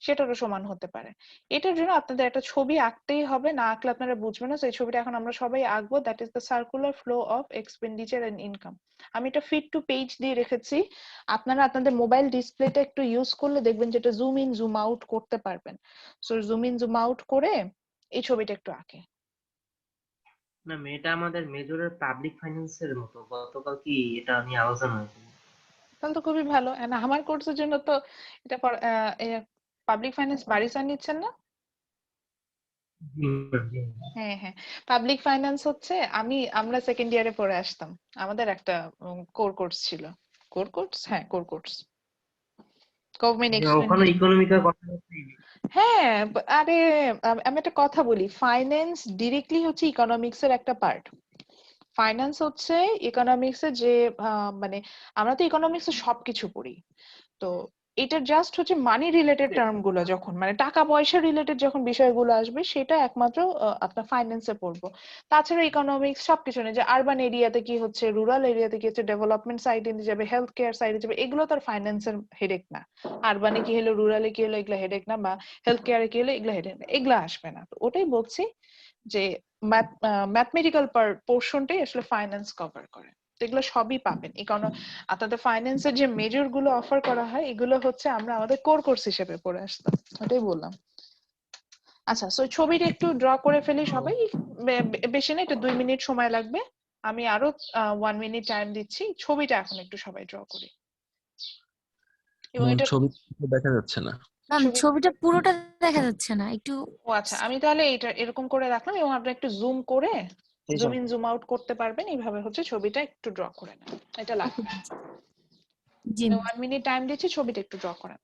সেটারও সমান হতে পারে। এটার জন্য আপনাদের একটা ছবি আঁকতেই হবে, না আঁকলে আপনারা বুঝবেন না। সেই ছবিটা এখন আমরা সবাই আঁকবো, that is the circular flow of expenditure and income. আমি এটা ফিট টু পেজ দিয়ে রেখেছি, আপনারা আপনাদের মোবাইল ডিসপ্লেটা একটু ইউজ করলে দেখবেন যেটা জুম ইন জুম আউট করতে পারবেন। So zoom in zoom out করে এই ছবিটা একটু আঁকে। ম্যাম এটা আমাদের মেজরের পাবলিক ফাইন্যান্সের মতো, গতকাল কি এটা নিয়ে আলোচনা হয়েছিল। তাহলে তো খুবই ভালো। আমার কোর্সের জন্য তো এটা পাবলিক ফাইন্যান্স বাড়ি স্যার নিচ্ছেন না? হ্যাঁ হ্যাঁ, পাবলিক ফাইন্যান্স হচ্ছে আমরা সেকেন্ড ইয়ারে পড়ে আসতাম, আমাদের একটা কোর কোর্স ছিল, কোর কোর্স, হ্যাঁ কোর কোর্স, গভর্নমেন্ট ওখানে এক্সপেন্ডিচার। ইকোনমিক্যাল কথা হচ্ছে। হ্যাঁ আরে আমি একটা কথা বলি, ফাইন্যান্স ডিরেক্টলি হচ্ছে ইকোনমিক্স এর একটা পার্ট। ফাইন্যান্স হচ্ছে ইকোনমিক্স এর যে মানে আমরা তো ইকোনমিক্স এ সবকিছু পড়ি, তো এটা জাস্ট হচ্ছে মানি রিলেটেড টার্ম গুলো, যখন মানে টাকা পয়সা রিলেটেড যখন বিষয়গুলো আসবে সেটা একমাত্র আপনার ফাইন্যান্সে পড়বো। তাছাড়া ইকোনমিক্স সবকিছু নেই, যে আরবান এরিয়াতে কি হচ্ছে, রুরাল এরিয়াতে কি হচ্ছে, ডেভেলপমেন্ট সাইডে যাবে, হেলথ কেয়ার সাইডে যাবে, এগুলো তার ফাইন্যান্সের হেডেক না। আরবানে কি হলো, রুরালে কি হলো, এগুলো হেডেক না, বা হেলথ কেয়ারে কি হলো, এগুলো হেডেক না, এগুলো আসবে না। তো ওটাই বলছি যে ম্যাথমেটিক্যাল পোর্শনটাই আসলে ফাইন্যান্স কভার করে। তো এগুলো সবই পাবেন আপনাদের ফাইন্যান্সের যে মেজর গুলো অফার করা হয়, এগুলো হচ্ছে আমরা আমাদের কোর কোর্স হিসেবে পড়ে আসতাম, ওটাই বললাম। আচ্ছা, সো ছবিটা একটু ড্র করে ফেলি সবাই, বেশি না, এটা 2 মিনিট সময় লাগবে, আমি আরো 1 মিনিট টাইম দিচ্ছি, ছবিটা এখন একটু সবাই ড্র করি। এবং ম্যাম এটা ছবি দেখা যাচ্ছে না। ম্যাম ছবি, ছবিটা পুরোটা দেখা যাচ্ছে না, একটু ও আচ্ছা, আমি তাহলে এটা এরকম করে রাখলাম, এবং আপনি একটু জুম করে সেই জুম সব ইন জুম আউট করতে পারবেন, এইভাবে হচ্ছে ছবিটা একটু ড্র করে নেন, এটা ওকে লাগবে। জি 1 মিনিট টাইম দিচ্ছি, ছবিটা একটু ড্র করেন।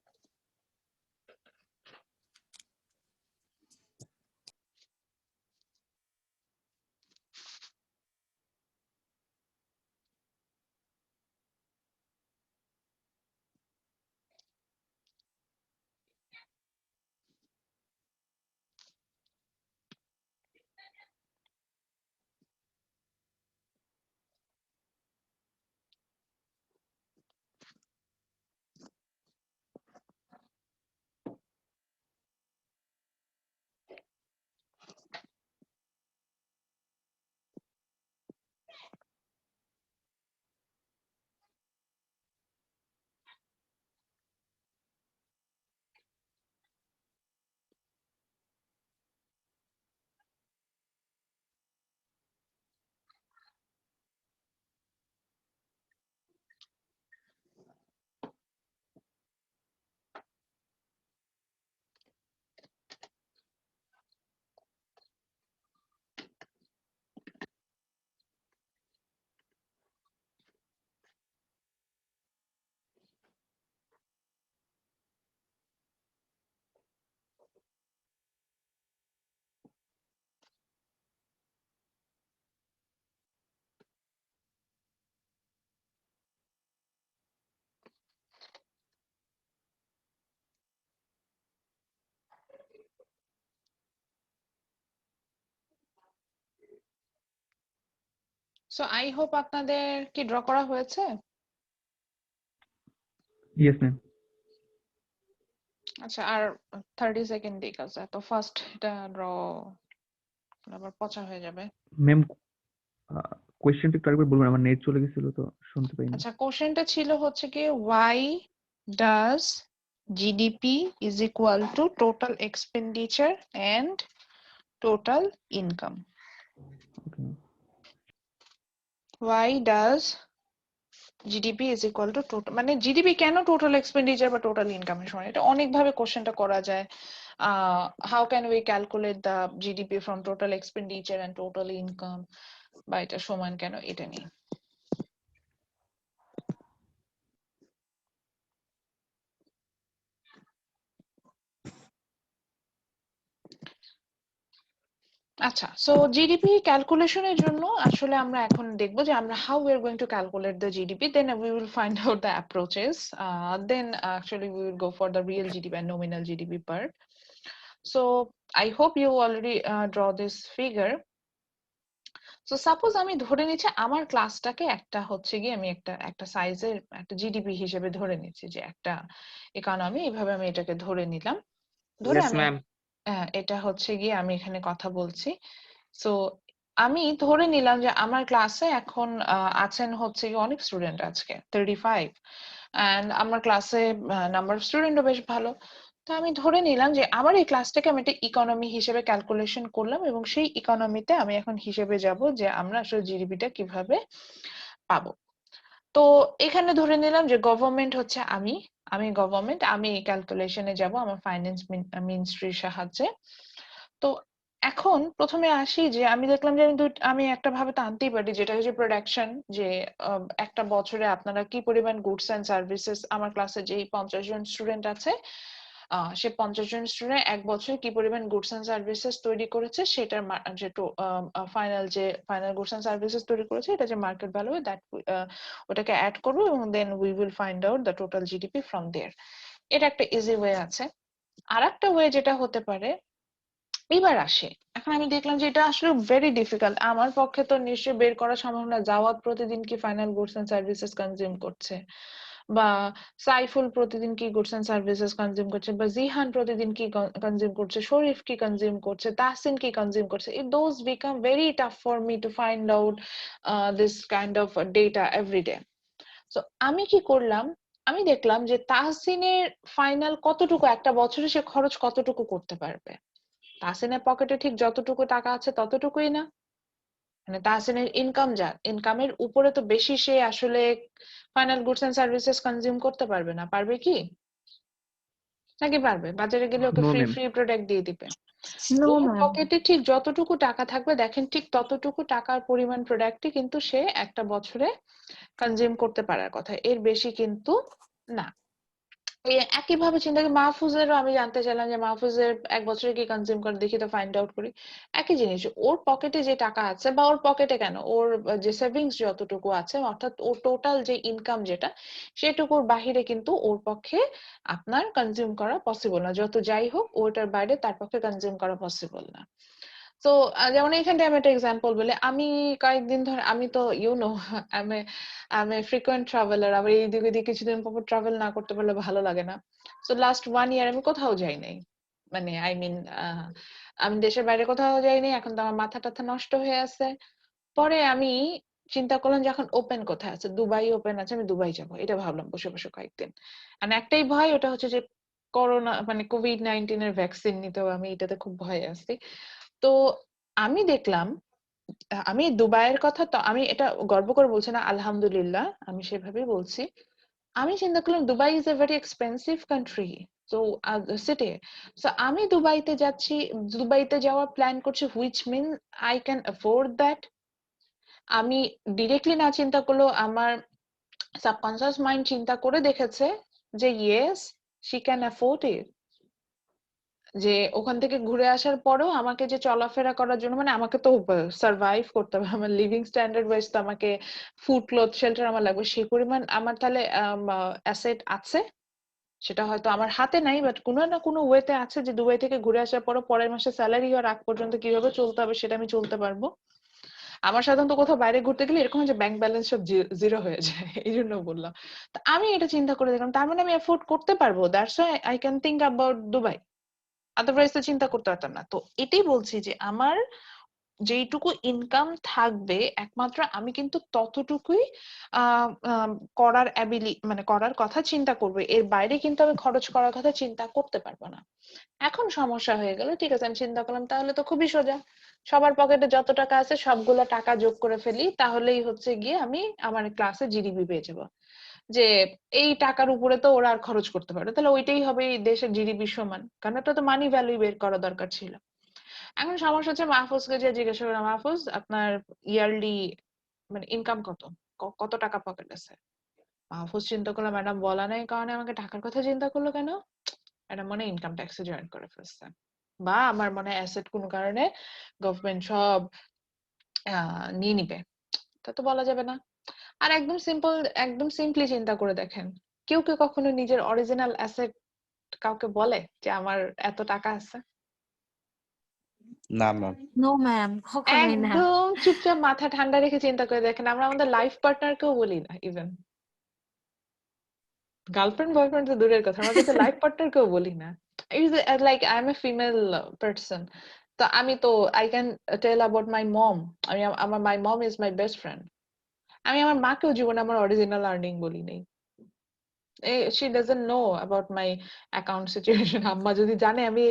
সো আই হোপ আপনাদের কি ড্র করা হয়েছে? Yes, ma'am. আচ্ছা, আর 30 সেকেন্ড ঠিক আছে, তো ফার্স্ট এটা ড্র আবার পচা হয়ে যাবে। ম্যাম কোয়েশ্চেনটা একটু আরেকবার বলবেন, আমার নেট চলে গেছিল তো শুনতে পাইনি। আচ্ছা, কোশ্চেনটা ছিল হচ্ছে কি, why does GDP is equal to total expenditure and total income? Okay ma'am. Why does GDP is equal to total, মানে জিডিপি কেন টোটাল এক্সপেন্ডিচার বা টোটাল ইনকামের সমান? এটা অনেক ভাবে কোশ্চেনটা করা যায়। How can we calculate the GDP from total expenditure and total income, বা এটা সমান কেন, এটা নিয়ে। আচ্ছা, সো জিডিপি ক্যালকুলেশনের জন্য আসলে আমরা এখন দেখবো যে আমরা how we are going to calculate the GDP, then we will find out the approaches, then actually we will go for the real GDP and nominal GDP part. So I hope you already draw this figure. So suppose আমি ধরে নিচ্ছি আমার ক্লাসটাকে একটা হচ্ছে গিয়ে আমি একটা একটা সাইজের একটা জিডিপি হিসেবে ধরে নিচ্ছি, যে একটা ইকোনমি, এইভাবে আমি এটাকে ধরে নিলাম, ধরে Yes, আমি ma'am. এটা হচ্ছে গিয়ে আমি এখানে কথা বলছি। সো আমি ধরে নিলাম যে আমার ক্লাসে এখন আছেন হচ্ছে গিয়ে অনেক স্টুডেন্ট, আজকে 35, এন্ড আমার ক্লাসে নাম্বার অফ স্টুডেন্টও বেশ ভালো। তো আমি ধরে নিলাম যে আমার এই ক্লাসটাকে আমি একটা ইকোনমি হিসেবে ক্যালকুলেশন করলাম, এবং সেই ইকোনমিতে আমি এখন হিসেবে যাব যে আমরা আসলে জিডিপিটা কিভাবে পাবো। তো এখানে ধরে নিলাম যে গভর্নমেন্ট হচ্ছে আমি গভর্নমেন্ট, আমি এই ক্যালকুলেশনে যাব আমার ফাইন্যান্স মিনিস্ট্রির সাহায্যে। তো এখন প্রথমে আসি যে আমি দেখলাম যে আমি একটা ভাবে তো আনতেই পারি, যেটা হচ্ছে প্রোডাকশন, যে একটা বছরে আপনারা কি পরিমাণ গুডস এন্ড সার্ভিসেস, আমার ক্লাসে যেই 50 জন স্টুডেন্ট আছে সে 50 জন স্টুডেন্ট এক বছরে কি পরিমাণ গুডস এন্ড সার্ভিসেস তৈরি করেছে, সেটার যে ফাইনাল গুডস এন্ড সার্ভিসেস তৈরি করেছে, এটা যে মার্কেট ভ্যালু, দ্যাট ওটাকে অ্যাড করবো এবং then we will find out the total GDP from there. এটা একটা ইজি ওয়ে আছে। আর একটা ওয়ে যেটা হতে পারে, এবার আসে, এখন আমি দেখলাম যে এটা আসলে ভেরি ডিফিকাল্ট, আমার পক্ষে তো নিশ্চয়ই বের করা সম্ভব না জাওয়াদ প্রতিদিন কি final goods and services consume করছে, বা সাইফুল প্রতিদিন কি গুডস এন্ড সার্ভিসেস কনজিউম করছে, বা জিহান প্রতিদিন কি কনজিউম করছে, শরীফ কি কনজিউম করছে, তাহসিন কি কনজিউম করছে। Those become very tough for me to find out this kind of data everyday. So আমি কি করলাম, আমি দেখলাম যে তাহসিনের ফাইনাল কতটুকু, একটা বছরে সে খরচ কতটুকু করতে পারবে। তাহসিনের পকেটে ঠিক যতটুকু টাকা আছে ততটুকুই না, মানে তাহসিনের ইনকাম যা, ইনকামের উপরে তো বেশি সে আসলে final goods and services consume করতে পারবে না, পারবে কি? নাকি পারবে? বাজারে গেলে okay no free ma'am. Free product দিয়ে দিবে। নো ওর ম্যাম। পকেটে ঠিক যতটুকু টাকা থাকবে, দেখেন ঠিক ততটুকু টাকার পরিমাণ প্রোডাক্টই কিন্তু সে একটা বছরে কনজিউম করতে পারার কথা, এর বেশি কিন্তু না। একই ভাবে চিন্তা করি মাহফুজেরও, আমি জানতে চাইলাম যে মাহফুজের এক বছরে কি কনজিউম করে, দেখি তো ফাইন্ড আউট করি। একই জিনিস, ওর পকেটে যে টাকা আছে, বা ওর পকেটে কেন, ওর যে সেভিংস যতটুকু আছে, অর্থাৎ ওর টোটাল যে ইনকাম যেটা, সেটুকুর বাহিরে কিন্তু ওর পক্ষে আপনার কনজিউম করা পসিবল না, যত যাই হোক ওটার বাইরে তার পক্ষে কনজিউম করা পসিবল না। তো যেমন এখানটায় আমি একটা এক্সাম্পল বলি, আমি কয়েকদিন ধরে, আমি তো আমি আমি ফ্রিকোয়েন্ট ট্রাভেলার, আবার এইদিকে ওদিকে কিছুদিন পর ট্রাভেল না করতে পারলে ভালো লাগে না। সো লাস্ট 1 ইয়ার আমি কোথাও যাই নাই, মানে আই মিন আমি দেশের বাইরে কোথাও যাই নাই, এখন তো আমার মাথা টাথা নষ্ট হয়ে আছে। পরে আমি চিন্তা করলাম যে এখন ওপেন কোথায় আছে, দুবাই ওপেন আছে, আমি দুবাই যাবো, এটা ভাবলাম বসে বসে কয়েকদিন। আর একটাই ভয়, ওটা হচ্ছে যে করোনা, মানে কোভিড-19 এর ভ্যাকসিন নিতেও আমি এটাতে খুব ভয়ে আছি। তো আমি দেখলাম, আমি দুবাইয়ের কথা তো আমি এটা গর্ব করে বলছি না, আলহামদুলিল্লাহ আমি সেভাবেই বলছি। আমি চিন্তা করলাম Dubai is a very expensive country, তো সিটি। সো আমি দুবাইতে যাচ্ছি, দুবাইতে যাওয়ার প্ল্যান করছি, which mean I can afford that. আমি ডিরেক্টলি না চিন্তা করলেও আমার সাবকনসিয়াস মাইন্ড চিন্তা করে দেখেছে যে yes, she can afford it. যে ওখান থেকে ঘুরে আসার পরেও আমাকে যে চলাফেরা করার জন্য, মানে আমাকে তো সার্ভাইভ করতে হবে, আমার লিভিং স্ট্যান্ডার্ড ওয়াইজ তো আমাকে ফুড, ক্লথ, শেল্টার আমার লাগবে, সেই পরিমাণ আমার তাহলে অ্যাসেট আছে। সেটা হয়তো আমার হাতে নাই, বাট কোনো না কোনো ওয়েতে আছে, যে দুবাই থেকে ঘুরে আসার পরও পরের মাসে স্যালারি হওয়ার আগ পর্যন্ত কিভাবে চলতে হবে সেটা আমি চলতে পারবো। আমার সাধারণত কোথাও বাইরে ঘুরতে গেলে এরকম যে ব্যাংক ব্যালেন্স সব জিরো হয়ে যায়, এই জন্য বললাম। তো আমি এটা চিন্তা করে দেখলাম, তার মানে আমি এফোর্ড করতে পারবো, that's why I can think about Dubai, otherwise তো চিন্তা করতে পারতাম না। তো এটাই বলছি যে আমার যেইটুকু ইনকাম থাকবে, একমাত্র আমি কিন্তু ততটুকুই করার মানে করার কথা চিন্তা করবো, এর বাইরে কিন্তু আমি খরচ করার কথা চিন্তা করতে পারবো না। এখন সমস্যা হয়ে গেল, ঠিক আছে আমি চিন্তা করলাম তাহলে তো খুবই সোজা, সবার পকেটে যত টাকা আছে সবগুলো টাকা যোগ করে ফেলি, তাহলেই হচ্ছে গিয়ে আমি আমার ক্লাসে জিডিপি পেয়ে যাবো। যে এই টাকার উপরে তো ওরা আর খরচ করতে পারে, তাহলে ওইটাই হবে এই দেশের জিডিপি সমান, কারণ এটা তো মানি ভ্যালু বের করা দরকার ছিল। এখন সমস্যা হচ্ছে মাহফুজকে যে জিজ্ঞাসা করলাম, মাহফুজ আপনার ইয়ারলি মানে ইনকাম কত, কত টাকা পকেট আছে? মাহফুজ চিন্তা করলো ম্যাডাম বলা নাই কারণে আমাকে টাকার কথা চিন্তা করলো কেন, এটা মনে ইনকাম ট্যাক্সে জয়েন করে ফেলছে, বা আমার মনে অ্যাসেট কোনো কারণে গভর্নমেন্ট সব নিয়ে নিবে, তা তো বলা যাবে না। আর একদম সিম্পলি চিন্তা করে দেখেন, কেউ কেউ কখনো নিজের অরিজিনাল অ্যাসেট কাউকে বলে যে আমার এত টাকা আছে? না ম্যাম। নো ম্যাম, কখনোই না। একদম চুপচাপ মাথা ঠান্ডা রেখে চিন্তা করে দেখেন, আমরা আমাদের লাইফ পার্টনারকেও বলি না, ইভেন গার্লফ্রেন্ড বয়ফ্রেন্ড তো দূরের কথা, আমরা কিন্তু লাইফ পার্টনারকেও বলি না। Like I am a female person, তো আমি তো I can tell about my mom, আমি আমার my mom is my best friend. আমি আমার মাকেও জীবনে আমার অরিজিনাল আর্নিং বলি নাই, she doesn't know about my account situation. আম্মা যদি জানে আমি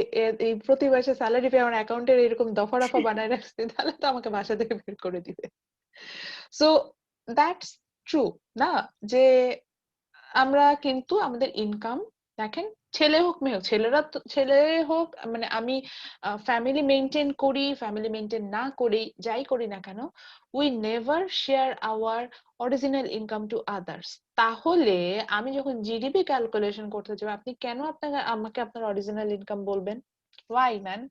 এই প্রতি মাসে স্যালারি পেয়ে আমার অ্যাকাউন্টের এরকম দফা রফা বানায় রাখছি, তাহলে তো আমাকে বাসা থেকে বের করে দিবে। সো দ্যাটস ট্রু না, যে আমরা কিন্তু আমাদের ইনকাম দেখেন ছেলে হোক মেয়ে হোক, ছেলে হোক, মানে আমি ফ্যামিলি মেনটেন করি, ফ্যামিলি মেনটেন না করি, যাই করি না কেন, we never share our original income to others. তাহলে আমি যখন জিডিপি ক্যালকুলেশন করতে যাবো, আপনি কেন আমাকে আপনার অরিজিনাল ইনকাম বলবেন? Why man?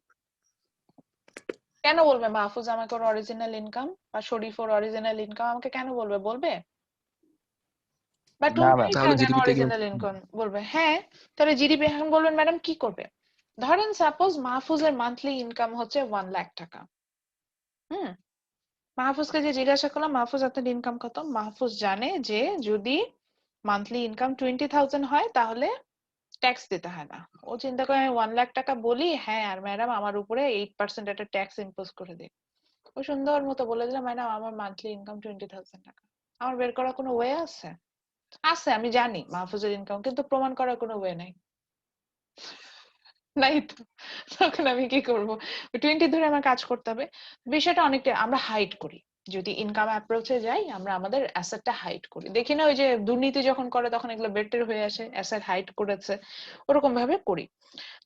কেন বলবে মাহফুজ আমাকে ওর অরিজিনাল ইনকাম, বা শরীফ ওর অরিজিনাল ইনকাম আমাকে কেন বলবে? বলবে? বা না টুম্পা ম্যাম, তাহলে কেন জিডিপিতে গিয়ে অরিজিনাল ইনকাম বলবে? হ্যাঁ, তাহলে জিডিপি এখন বলবেন ম্যাডাম কি করবে? ধরেন সাপোজ মাহফুজের মান্থলি ইনকাম হচ্ছে 1 লাখ টাকা। মাহফুজকে যে জিজ্ঞাসা করলাম, মাহফুজ আপনার ইনকাম কত? মাহফুজ জানে যে যদি মান্থলি ইনকাম 20,000 হয় তাহলে ট্যাক্স দিতে হয় না। ও চিন্তা করে আমি 1 লাখ টাকা বলি, হ্যাঁ আর ম্যাডাম আমার উপরে 8% একটা ট্যাক্স ইম্পোজ করে দিন। ও সুন্দর মতো বলে দিলাম, ম্যাডাম আমার মান্থলি ইনকাম 20,000 টাকা। আমার বের করার কোনো ওয়ে আছে? আছে, আমি জানি মাহফুজের ইনকাম, কিন্তু প্রমাণ করার কোনো ওয়ে নাই। নাই তো, তখন আমি কি করবো? 20 ধরে আমার কাজ করতে হবে। বিষয়টা অনেকটা আমরা হাইড করি। যদি ইনকাম অ্যাপ্রোচে যাই, আমরা আমাদের অ্যাসেটটা হাইড করি। দেখি না ওই যে দুর্নীতি যখন করে তখন এগুলো বেটের হয়ে আসে, অ্যাসেট হাইড করেছে, ওরকম ভাবে করি।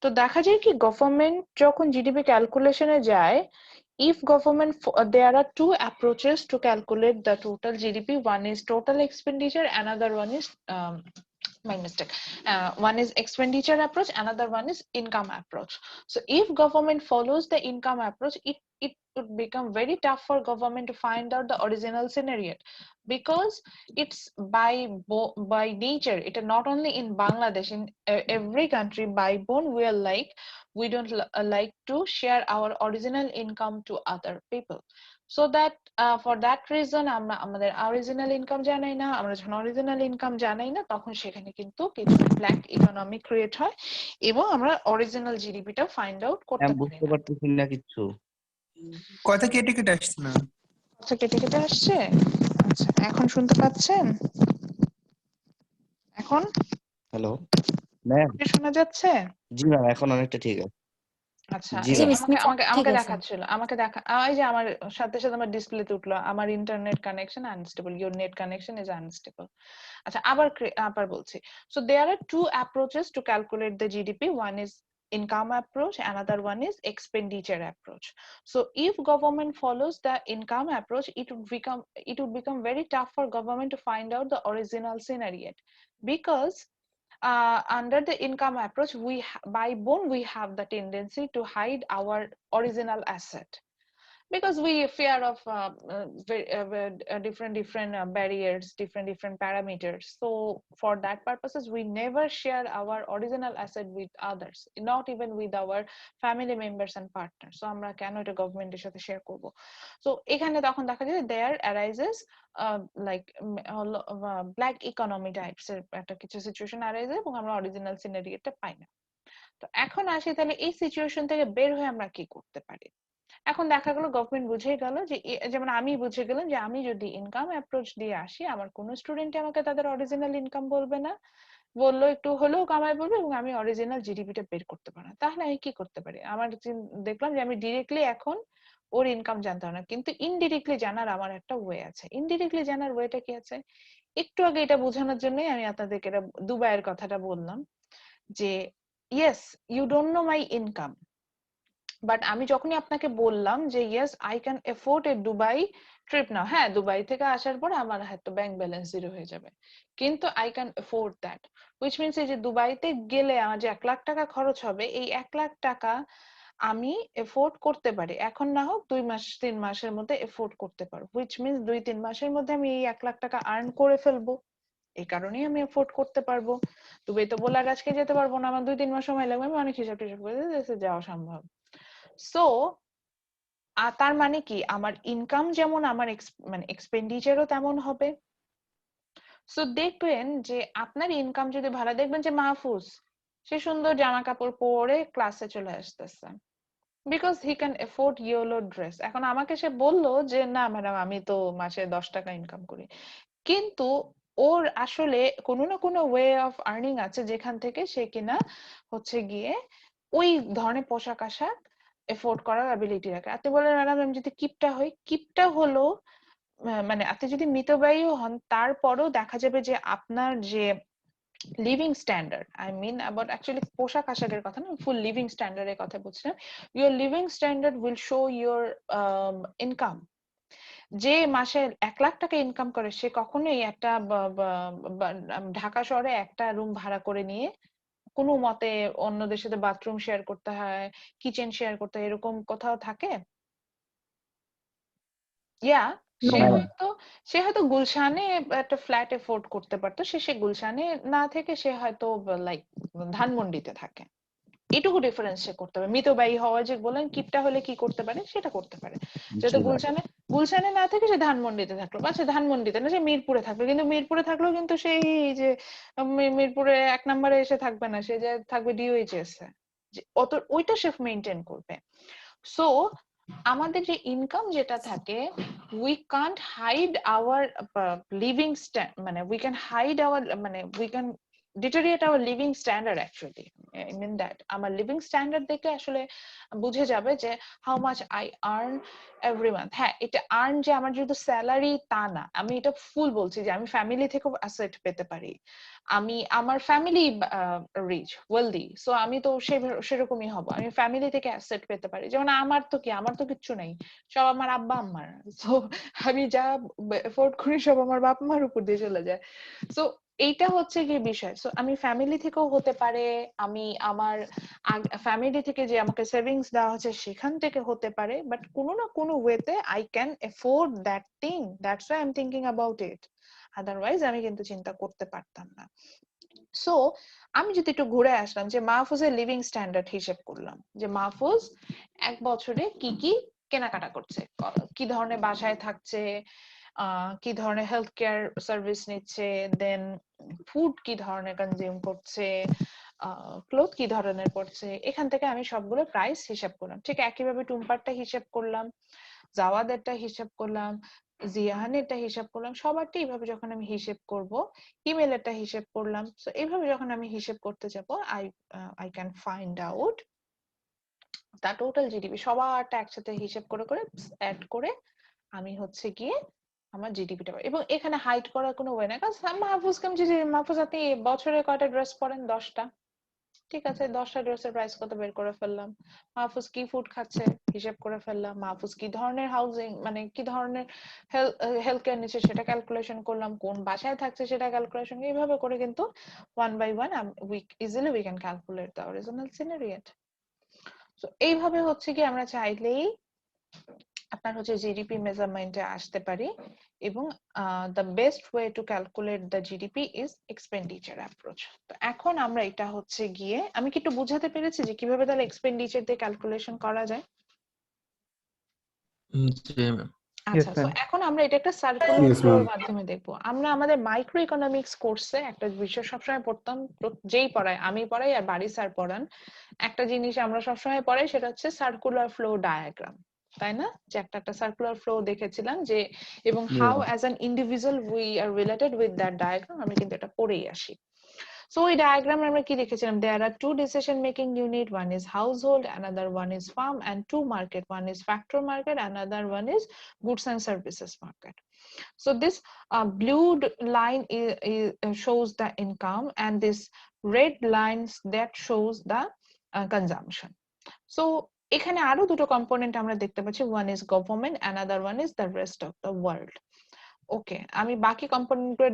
তো দেখা যায় কি, গভর্নমেন্ট যখন জিডিপি ক্যালকুলেশনে যায়, if government there are two approaches to calculate the total GDP. One is total expenditure, another one is my mistake, one is expenditure approach, another one is income approach. So if government follows the income approach, it would become very tough for government to find out the original scenario, because it's by nature, it is not only in Bangladesh, in every country by bone we are like, we don't like to share our original income to other people. So that for that reason আমরা আমাদের original income জানাই না। আমরা যখন original income জানাই না, তখন সেখানে কিন্তু কিছু ব্ল্যাক ইকোনমি ক্রিয়েট হয় এবং আমরা অরিজিনাল জিডিপিটা ফাইন্ড আউট করতে ম্যাম পারি বুঝতে না। পারতেছি না কিচ্ছু। কথা কেটে কেটে আসছে না। আচ্ছা, কেটে কেটে আসছে। আচ্ছা, এখন শুনতে পাচ্ছেন? এখন হ্যালো ম্যাম। কি শোনা যাচ্ছে? জি ম্যাম, এখন অনেকটা ঠিক আছে। আচ্ছা, জি এই জি ম্যাম। মিস আমাকে মিস আমাকে ঠিক আমাকে আছে। দেখাচ্ছিল, আমাকে দেখা এই যে আমার সাথে সাথে আমার ডিসপ্লেতে উঠলো আমার internet connection unstable, your net connection is unstable. আচ্ছা, আবার বলছি। So there are two approaches to calculate the GDP. One is income approach, another one is expenditure approach. So if government follows the income approach, it would become very tough for government to find out the original scenario, because under the income approach, by bone we have the tendency to hide our original asset, because we fear of different barriers, different parameters. So for that purposes we never share our original asset with others, not even with our family members and partners. So আমরা কেন এটা গভর্নমেন্টের সাথে share করব? So এখানে তখন দেখা যায় there arises like black economy types এর একটা কিছু সিচুয়েশন arise এবং আমরা অরিজিনাল সিনারিওটা পাই না। তো এখন আসি, তাহলে এই সিচুয়েশন থেকে বের হয়ে আমরা কি করতে পারি? এখন দেখা গেল গভর্নমেন্ট বুঝে গেল যে যেমন আমি বুঝে গেলাম যে আমি যদি ইনকাম অ্যাপ্রোচ দিয়ে আসি, আমার কোন স্টুডেন্ট আমাকে তাদের অরিজিনাল ইনকাম বলবে না, বললো একটু হলেও কামাই বলবে, এবং আমি অরিজিনাল জিডিপিটা বের করতে পারি না। তাহলে আমি কি করতে পারি? আমার দেখলাম যে আমি ডিরেক্টলি এখন ওর ইনকাম জানতে হবে না, কিন্তু ইনডিরেক্টলি জানার আমার একটা ওয়ে আছে। ইনডিরেক্টলি জানার ওয়েটা কি আছে? একটু আগে এটা বোঝানোর জন্যই আমি আপনাদেরকে দুবাইয়ের কথাটা বললাম, যে yes you don't know my income, but আমি যখনই আপনাকে বললাম যে yes I can afford a Dubai trip now, হ্যাঁ দুবাই থেকে আসার পর আমার হয়তো ব্যাংক ব্যালেন্স জিরো হয়ে যাবে, কিন্তু I can afford that, which means এই যে দুবাইতে গেলে আমার যে 1 লাখ টাকা খরচ হবে, এই 1 লাখ টাকা আমি এফোর্ড করতে পারি, এখন না হোক 2 মাস 3 মাসের মধ্যে এফোর্ড করতে পারবো, হুইচ মিনস 2-3 মাসের মধ্যে আমি এই 1 লাখ টাকা আর্ন করে ফেলবো। এই কারণেই আমি এফোর্ড করতে পারবো। দুবাই তো বলার আজকে যেতে পারবো না, আমার 2-3 মাস সময় লাগবে, আমি অনেক হিসাব টিসাব করে যাওয়া সম্ভব। সো তার মানে কি, আমার ইনকাম যেমন আমার মানে এক্সপেন্ডিচারও তেমন হবে। সো দেখবেন যে আপনার ইনকাম যদি ভালো, দেখবেন যে মাহফুজ সে সুন্দর জামা কাপড় পরে ক্লাসে চলে আসতেছে, because he can afford yellow dress. এখন আমাকে সে বললো যে না ম্যাডাম আমি তো মাসে 10 টাকা ইনকাম করি, কিন্তু ওর আসলে কোনো না কোনো ওয়ে অফ আর্নিং আছে যেখান থেকে সে কিনা হচ্ছে গিয়ে ওই ধরনের পোশাক আশাক এফোর্ড করার অ্যাবিলিটি রাখে। আপনি বলেন ম্যাডাম আমি যদি কিপটা হই, কিপটা হলো মানে আপনি যদি মিতব্যয়ী হন, তারপরেও দেখা যাবে যে আপনার যে living standard, I mean about actually পোশাক আশাকের কথা না, ফুল লিভিং স্ট্যান্ডার্ডের কথা বলছিলাম। Your living standard will show your income. যে মাসে 1 লাখ টাকা ইনকাম করে সে কখনোই একটা ঢাকা শহরে একটা রুম ভাড়া করে নিয়ে কোনো মতে অন্যদের সাথে বাথরুম শেয়ার করতে হয়, কিচেন শেয়ার করতে হয়, এরকম কোথাও থাকে? সে ম্যাম হয়তো গুলশানে একটা ফ্ল্যাট এফোর্ড করতে পারতো, সে গুলশানে না থেকে সে হয়তো লাইক ধানমন্ডিতে থাকে। এটুকু ডিফারেন্স সে করতে পারে। মিতব্যয়ী হওয়া যে বলেন কিপটা হলে কি করতে পারে সেটা করতে পারে। যেহেতু জি ম্যাম গুলশানে না থেকে সে ধানমন্ডিতে থাকলো, বা সে ধানমন্ডিতে না, সে মিরপুরে থাকলো, কিন্তু মিরপুরে থাকলেও কিন্তু সেই যে মিরপুরে 1 নম্বরে এসে থাকবে না, সে যে থাকবে ডিওএইচএস এ, ওইটা সে মেনটেন করবে। সো আমাদের যে ইনকাম যেটা থাকে, we can't hide our living মানে উই ক্যান হাইড আওয়ার মানে we can deteriorate our living standard actually. I mean that আমার লিভিং স্ট্যান্ডার্ড দেখে আসলে বুঝে যাবে যে how much I earn every month. হ্যাঁ, এটা আর্ন যে আমার যেহেতু স্যালারি তা না, আমি এটা ফুল বলছি যে আমি ফ্যামিলি থেকেও অ্যাসেট পেতে পারি, আমি আমার ফ্যামিলি রিচ ওয়েলদি, সো আমি তো সেরকমই হব, আমি ফ্যামিলি থেকে অ্যাসেট পেতে পারি। যেমন আমার তো কিচ্ছু নেই, সব আমার আব্বা আম্মার, সো আমি যা এফোর্ড করি সব আমার বাপ মার উপর দিয়ে চলে যায়। সো এইটা হচ্ছে কি বিষয়। সো আমি ফ্যামিলি থেকেও হতে পারে, আমি আমার ফ্যামিলি থেকে যে আমাকে সেভিংস দেওয়া হচ্ছে সেখান থেকে হতে পারে, বাট কোনো না কোনো ওয়েতে I can afford that thing, that's why I am thinking about it. Otherwise আমি কিন্তু চিন্তা করতে পারতাম না। সো আমি যদি একটু ঘুরে আসলাম যে মাহফুজের লিভিং স্ট্যান্ডার্ড হিসেব করলাম, যে মাহফুজ 1 বছরে কি কি কেনাকাটা করছে, কি ধরনের বাসায় থাকছে, কি ধরনের হেলথ কেয়ার সার্ভিস নিচ্ছে, দেন ফুড কি ধরনের কনজিউম করছে, ক্লোথ কি ধরনের পড়ছে, এখান থেকে আমি সবগুলো প্রাইস হিসাব করলাম। ঠিক একইভাবে টুম্পারটা হিসাব করলাম, জাওয়াদেরটা হিসাব করলাম, জিয়াহানেরটা হিসাব করলাম, সবারটা এইভাবে যখন আমি হিসেব করব, ইমেলেরটা হিসেব করলাম। সো এইভাবে যখন আমি হিসেব করতে যাব, I can find out the total GDP. সবারটা একসাথে হিসেব করে করে অ্যাড করে আমি হচ্ছে গিয়ে আমার জিডিপিটা, এবং এখানে হাইড করার কোনো ওয়ে না। কারণ মাহফুজ আপনি বছরে কয়টা ড্রেস পরেন? 10টা। ঠিক আছে, 10টা ড্রেসের প্রাইস কত বের করে ফেললাম। মাহফুজ কি ফুড খাচ্ছে হিসেব করে ফেললাম। মাহফুজ কি ধরনের হাউজিং মানে কি ধরনের হেলথ কেয়ার নিচ্ছে সেটা ক্যালকুলেশন করলাম, কোন বাসায় থাকছে সেটা ক্যালকুলেশন। এইভাবে করে কিন্তু 1 by 1 we can calculate the original scenario. So এইভাবে হচ্ছে কি আমরা চাইলেই আপনার হচ্ছে জিডিপি মেজারমেন্টে আসতে পারি, এবং the best way to calculate the GDP is expenditure approach. তো এখন আমরা এটা হচ্ছে গিয়ে, আমি কি একটু বুঝাতে পেরেছি যে কিভাবে তাহলে এক্সপেন্ডিচার দিয়ে ক্যালকুলেশন করা যায়? জি ম্যাম। আচ্ছা, তো ma'am. এখন আমরা এটা একটা সার্কুলার Yes, ফ্লোর ma'am. মাধ্যমে দেখবো। আমরা আমাদের মাইক্রো ইকোনমিক্স কোর্সে একটা বিষয় সবসময় পড়তাম, যেই পড়ায়, আমি পড়াই আর বাড়ি স্যার পড়ান, একটা জিনিস আমরা সবসময় পড়াই, সেটা হচ্ছে সার্কুলার ফ্লো ডায়াগ্রাম, তাই না? যে একটা সার্কুলার ফ্লো দেখেছিলাম যে, এবং how as an individual we are related with that diagram, আমি কিন্তু এটা পড়েই আসি। So এই diagram আমরা কি দেখেছিলাম? There are 2 decision making unit, one is household, another one is farm, and 2 market, one is factor market, another one is goods and services market. So this blue line shows the income, and this red lines that shows the consumption. So এখানে আরো দুটো component আমরা দেখতে পাচ্ছি, one is government, another one is the rest of the world. ওকে, আমি বাকি component গুলো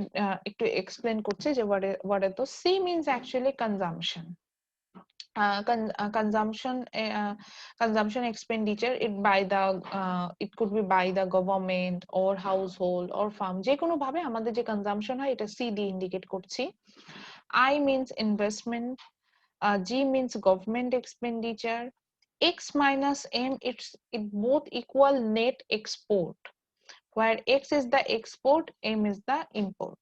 একটু এক্সপ্লেন করছি যে what are those. C means actually consumption. Consumption expenditure, it could be by the government or household or farm, যে কোনো ভাবে আমাদের যে কনজাম্পশন হয় এটা C দিয়ে ইন্ডিকেট করছি। I means investment, G means government expenditure, X minus M, it both equal net export, where X is the export, M is the import.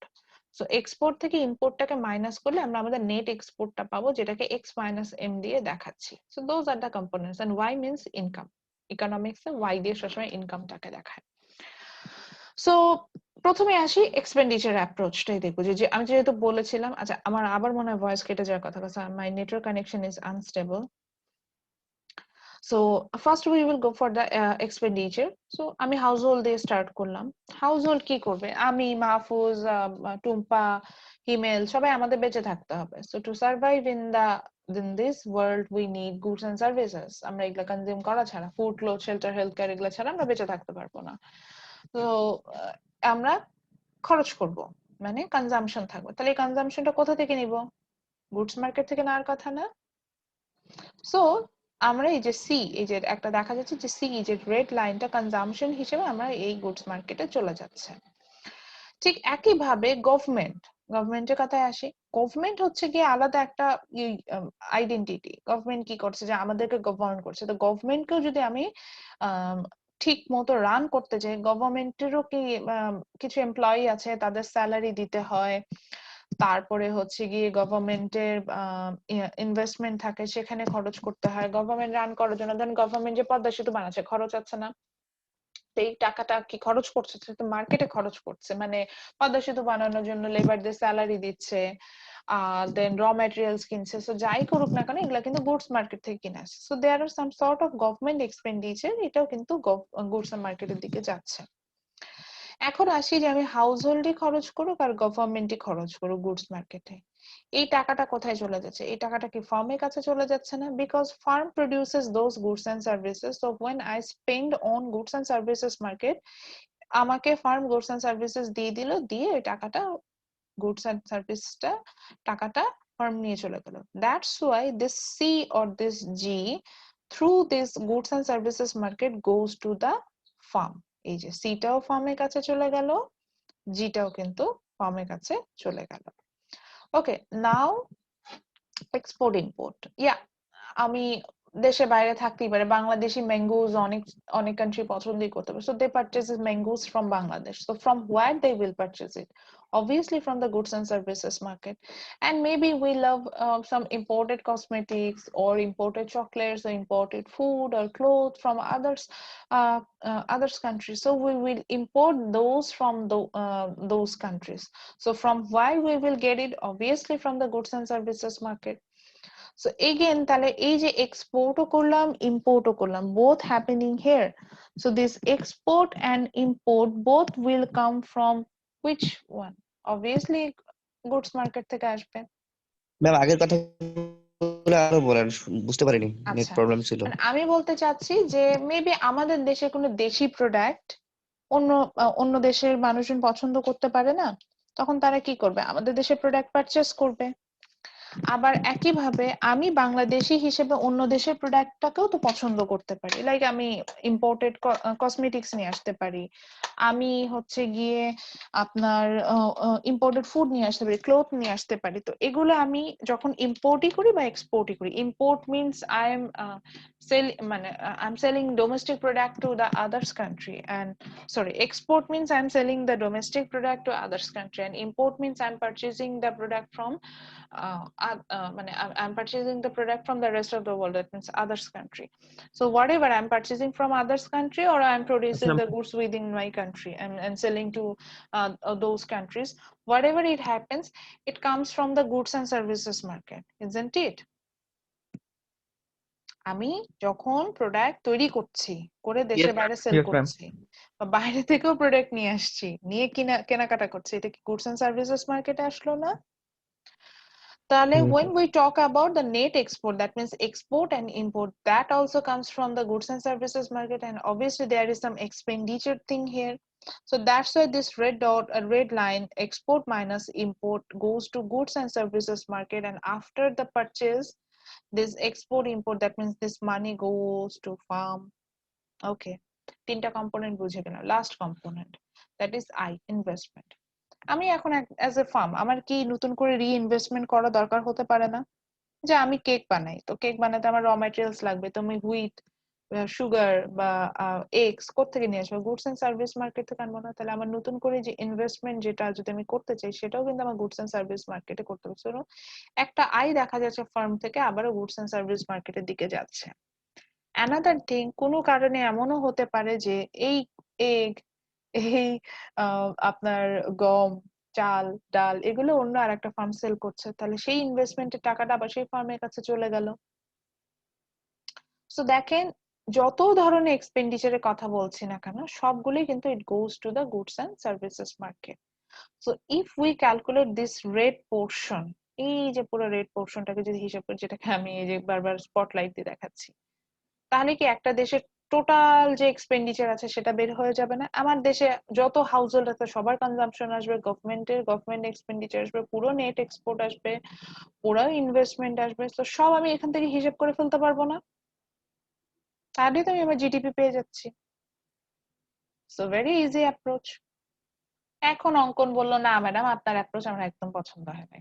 So export থেকে ইম্পোর্টটাকে মাইনাস করলে আমরা আমাদের নেট এক্সপোর্টটা পাবো, যেটাকে X minus M দিয়ে দেখাচ্ছি। So those are the components, and Y means income. Economics A Y দিয়ে সবসময় ইনকামটাকে দেখায়। So প্রথমে আসি এক্সপেন্ডিচার অ্যাপ্রোচটাই দেখবো, যে আমি যেহেতু বলেছিলাম, আচ্ছা আমার আবার মনে হয় ভয়েস কেটে যাওয়ার কথা, মাই network connection is unstable. So first we will go for the expenditure. So আমি হাউসহোল্ড দিয়ে স্টার্ট করলাম। হাউসহোল্ড কি করবে? আমি, মাহফুজ, টুম্পা, হিমেল, সবাই আমাদের বেঁচে থাকতে হবে। So to survive in this world we need goods and services. আমরা এগুলা কনজিউম করা ছাড়া, food, cloth, shelter, health care এগুলা ছাড়া আমরা বেঁচে থাকতে পারবো না। তো আমরা খরচ করব, মানে কনজাম্পশন থাকবে। তাহলে এই কনজাম্পশনটা কোথা থেকে নিব? গুডস মার্কেট থেকে নেওয়ার কথা না? সো আমরা এই যে সি, এই যে একটা দেখা যাচ্ছে যে সি, যে রেড লাইনটা কনজাম্পশন হিসেবে আমরা এই গুডস মার্কেটে চলে যাচ্ছে। ঠিক একইভাবে গভর্নমেন্টের কথায় আসি। গভর্নমেন্ট হচ্ছে গিয়ে আলাদা একটা আইডেন্টিটি। গভর্নমেন্ট কি করছে? যে আমাদেরকে গভর্ন করছে। তো গভর্নমেন্টকেও যদি আমি ঠিক মতো রান করতে চাই, গভর্নমেন্টেরও কি কিছু এমপ্লয়ি আছে, তাদের স্যালারি দিতে হয়, তারপরে হচ্ছে গিয়ে গভর্নমেন্টের ইনভেস্টমেন্ট থাকে, সেখানে খরচ করতে হয়। গভর্নমেন্ট রান করার জন্য ধরেন গভর্নমেন্ট যে পদ্মা সেতু বানাচ্ছে, খরচ আছে না? এই টাকাটা কি খরচ করছে? সেটা মার্কেটে খরচ করছে, মানে পদ্মা সেতু বানানোর জন্য লেবারদের স্যালারি দিচ্ছে, দেন র ম্যাটেরিয়ালস কিনছে। সো যাই করুক না কেন, এগুলা কিন্তু গুডস মার্কেট থেকে কিনে আসছে। So there are some sort of government expenditure, এটাও কিন্তু গুডস মার্কেটের দিকে যাচ্ছে। এখন আসি যে আমি হাউস হোল্ডে খরচ করুক আর গভর্নমেন্টই খরচ করুক গুডস মার্কেটে, এই টাকাটা কোথায় চলে যাচ্ছে? এই টাকাটা কি ফার্মের কাছে চলে যাচ্ছে না? Because firm produces those goods and services. So when I spend on goods and services market, আমাকে ফার্ম গুডস এন্ড সার্ভিসেস দিয়ে দিল, দিয়ে এই টাকাটা, গুডস এন্ড সার্ভিসটা, টাকাটা ফার্ম নিয়ে চলে গেল। That's why this C or this G through this goods and services market goes to the firm. এই যে সিটাও ফার্মের কাছে চলে গেল, জিটাও কিন্তু ফার্মের কাছে চলে গেল। ওকে, নাও এক্সপোর্ট ইম্পোর্ট। আমি দেশে বাইরে থাকতেই পারে, বাংলাদেশি ম্যাঙ্গোজ অনেক অনেক কান্ট্রি পছন্দই করতে পারে। So they purchase mangoes from Bangladesh. So from where they will purchase it? Obviously from the goods and services market. And maybe we love some imported cosmetics or imported chocolates or imported food or clothes from others countries. So we will import those from those countries. So from where we will get it? Obviously from the goods and services market. So again, তাহলে এই যে এক্সপোর্টও করলাম, ইম্পোর্টও করলাম, both happening here. So this export and import both will come from which one? Obviously goods market থেকে আসবে। Ma'am আগের কথা আরো বলেন, বুঝতে পারিনি, নেট আচ্ছা, প্রবলেম ছিল। মানে আমি বলতে চাচ্ছি যে মেবি আমাদের দেশে কোনো দেশি প্রোডাক্ট অন্য দেশের মানুষজন পছন্দ করতে পারে না, তখন তারা কি করবে? আমাদের দেশের প্রোডাক্ট পারচেস করবে। আবার একইভাবে আমি বাংলাদেশি হিসেবে অন্য দেশের প্রোডাক্টটাকেও তো পছন্দ করতে পারি। লাইক আমি ইম্পোর্টেড কসমেটিক্স নিয়ে আসতে পারি, আমি হচ্ছে গিয়ে আপনার ইম্পোর্টেড ফুড নিয়ে আসতে পারি, ক্লোথ নিয়ে আসতে পারি। তো এগুলো আমি যখন ইম্পোর্টই করি বা এক্সপোর্টই করি, import means I am I'm selling domestic product to the others country, and sorry, export means I'm selling the domestic product to others country, and import means I'm purchasing the product from I'm purchasing the product from the rest of the world, that means others country. So whatever I'm purchasing from others country, or I'm producing the goods within my country and selling to those countries, whatever it happens, it comes from the goods and services market, isn't it? আমি যখন product তৈরি করছি, করে দেশে বাইরে sell Yes, ma'am. করছি, বা বাইরে থেকেও প্রোডাক্ট নিয়ে আসছি, নিয়ে কেনাকাটা করছি, এটা কি গুডস এন্ড সার্ভিসেস মার্কেটে আসলো না? তাহলে when we talk about the net export, that means export and import, that also comes from the goods and services market, and obviously there is some expenditure thing here. So that's why this red dot, a red line, export minus import, goes to goods and services market, and after the purchase, this export import, that means this money goes to farm. Okay, তিনটা component বুঝে গেলাম। Last component, that is I, investment. আমি এখন as a farm আমার কি নতুন করে reinvestment করা দরকার হতে পারে না? যে আমি কেক বানাই, তো কেক বানাতে আমার র ম্যাটেরিয়ালস লাগবে, তো আমি হুইট, সুগার বা এগস কোত্থেকে নিয়ে আসবো? গুডস এন্ড সার্ভিস মার্কেট থেকে আনবো না? তাহলে আমার নতুন করে যে ইনভেস্টমেন্ট যেটা যদি আমি করতে চাই, সেটাও কিন্তু আমার গুডস এন্ড সার্ভিস মার্কেটে করতে হবে। সো একটা আয় দেখা যাচ্ছে ফার্ম থেকে আবারও গুডস এন্ড সার্ভিস মার্কেটের দিকে যাচ্ছে। অ্যানাদার থিং, কোনো কারণে এমনও হতে পারে যে এই এগ, এই আপনার গম, চাল, ডাল এগুলো অন্য আর একটা ফার্ম সেল করছে, তাহলে সেই ইনভেস্টমেন্টের টাকাটা আবার সেই ফার্মের কাছে চলে গেল। সো দেখেন, যত ধরনের এক্সপেন্ডিচারের কথা বলছি না কেন, সবগুলোই কিন্তু it goes to the goods and services market. So if we calculate this red portion, এই যে পুরো রেড পোর্শনটাকে যদি হিসাব করি, যেটাকে আমি এই যে বারবার স্পটলাইট দিয়ে দেখাচ্ছি, তাহলে কি একটা দেশের টোটাল যে এক্সপেন্ডিচার আছে সেটা বের হয়ে যাবে না? আমার দেশে যত হাউস হোল্ড আছে সবার কনজাম্পশন আসবে, গভর্নমেন্ট এক্সপেন্ডিচার আসবে, পুরো নেট এক্সপোর্ট আসবে, পুরো ইনভেস্টমেন্ট আসবে, তো সব আমি এখান থেকে হিসাব করে ফেলতে পারবো না? তাহলে তো আমি আমার জিডিপি পেয়ে যাচ্ছি। So very easy approach. এখন অঙ্কন বললো, না ম্যাডাম আপনার অ্যাপ্রোচ আমার একদম পছন্দ হয় না,